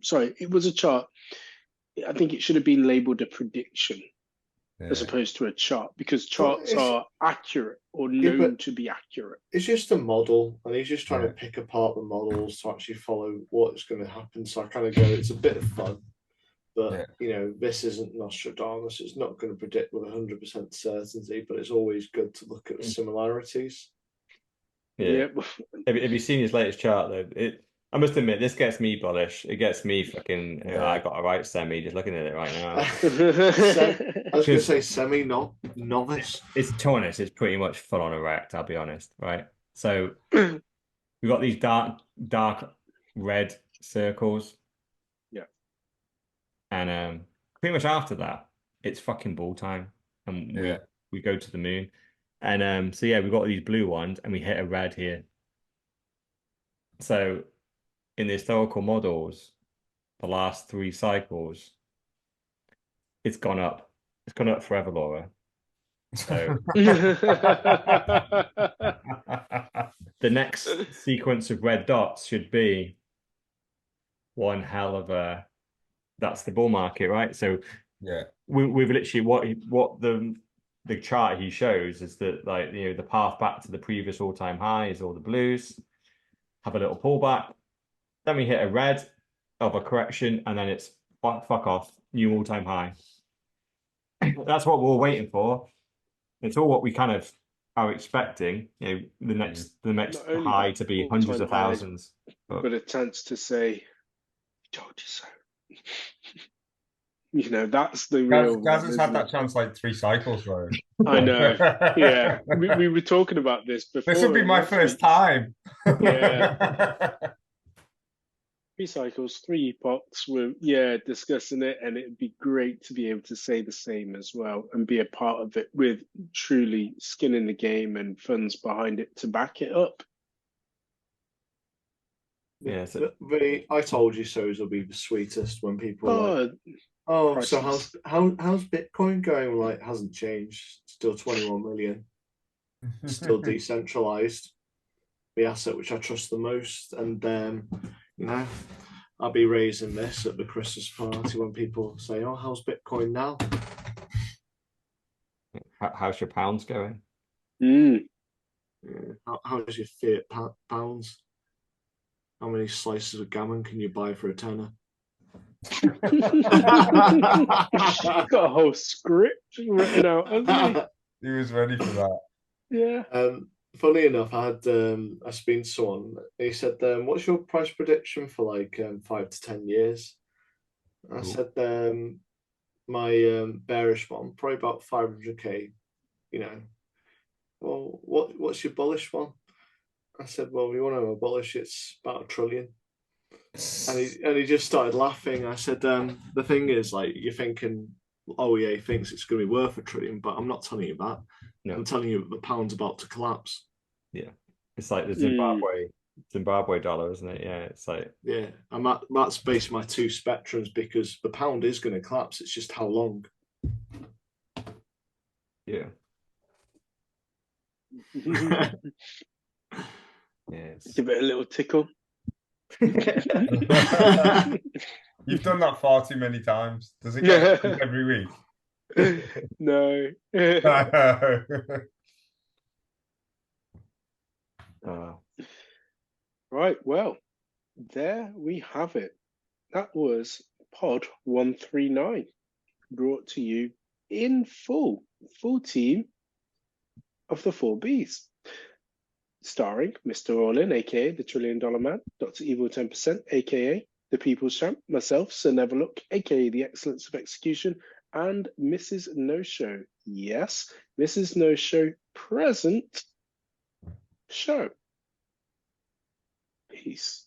Sorry, it was a chart. I think it should have been labeled a prediction as opposed to a chart, because charts are accurate or known to be accurate. It's just a model, and he's just trying to pick apart the models to actually follow what's going to happen. So I kind of go, it's a bit of fun, but this isn't Nostradamus. It's not going to predict with 100% certainty, but it's always good to look at the similarities. Yeah. Have you seen his latest chart though? I must admit, this gets me bullish. It gets me fucking. I got a right semi just looking at it right now. I was going to say semi, not novice. It's Taurus. It's pretty much full on erect. I'll be honest, right? So we've got these dark red circles. Yeah. And pretty much after that, it's fucking ball time, and we go to the moon, and so we've got these blue ones, and we hit a red here. So in the historical models, the last 3 cycles, it's gone up. It's gone up forever, Laura. So the next sequence of red dots should be one hell of a. That's the bull market, right? So Yeah. With literally what the chart he shows is that, like, the path back to the previous all-time high is all the blues, have a little pullback, then we hit a red of a correction, and then it's fuck off, new all-time high. That's what we're waiting for. It's all what we kind of are expecting. The next high to be hundreds of thousands. But a chance to say, "Told you so." That's the real. Gaz has had that chance like 3 cycles though. I know. Yeah, we were talking about this before. This will be my first time. Yeah. 3 cycles, 3 epochs. We're discussing it, and it'd be great to be able to say the same as well and be a part of it with truly skin in the game and funds behind it to back it up. Yeah, the I told you so's will be the sweetest when people are like, so how's Bitcoin going? Like, hasn't changed. Still 21 million. Still decentralized. The asset which I trust the most, and I'll be raising this at the Christmas party when people say, "Oh, how's Bitcoin now?" How's your pounds going? How's your fiat pounds? How many slices of gammon can you buy for a tenner? Got a whole script written out, hasn't he? He was ready for that. Yeah. Funny enough, I had I spoke to someone. He said, "What's your price prediction for like 5 to 10 years?" I said, "My bearish one, probably about 500k." Well, what's your bullish one? I said, "Well, we want to know bullish. It's about $1 trillion." And he just started laughing. I said, "The thing is, like, you're thinking, oh yeah, he thinks it's going to be worth $1 trillion, but I'm not telling you that. No. I'm telling you the pound's about to collapse." Yeah, it's like the Zimbabwe dollar, isn't it? Yeah, it's like, yeah, and that's basically my 2 spectrums, because the pound is going to collapse. It's just how long. Yeah. Yes. Give it a little tickle. You've done that far too many times. Does it get every week? No. Right, well, there we have it. That was Pod 139, brought to you in full team of the 4Bs. Starring Mr. Orlin, aka the $1 Trillion Man, Dr. Evil 10%, aka the People's Champ, myself, Sir Neverlook, aka the Excellence of Execution, and Mrs. No Show. Yes, Mrs. No Show present. Show. Peace.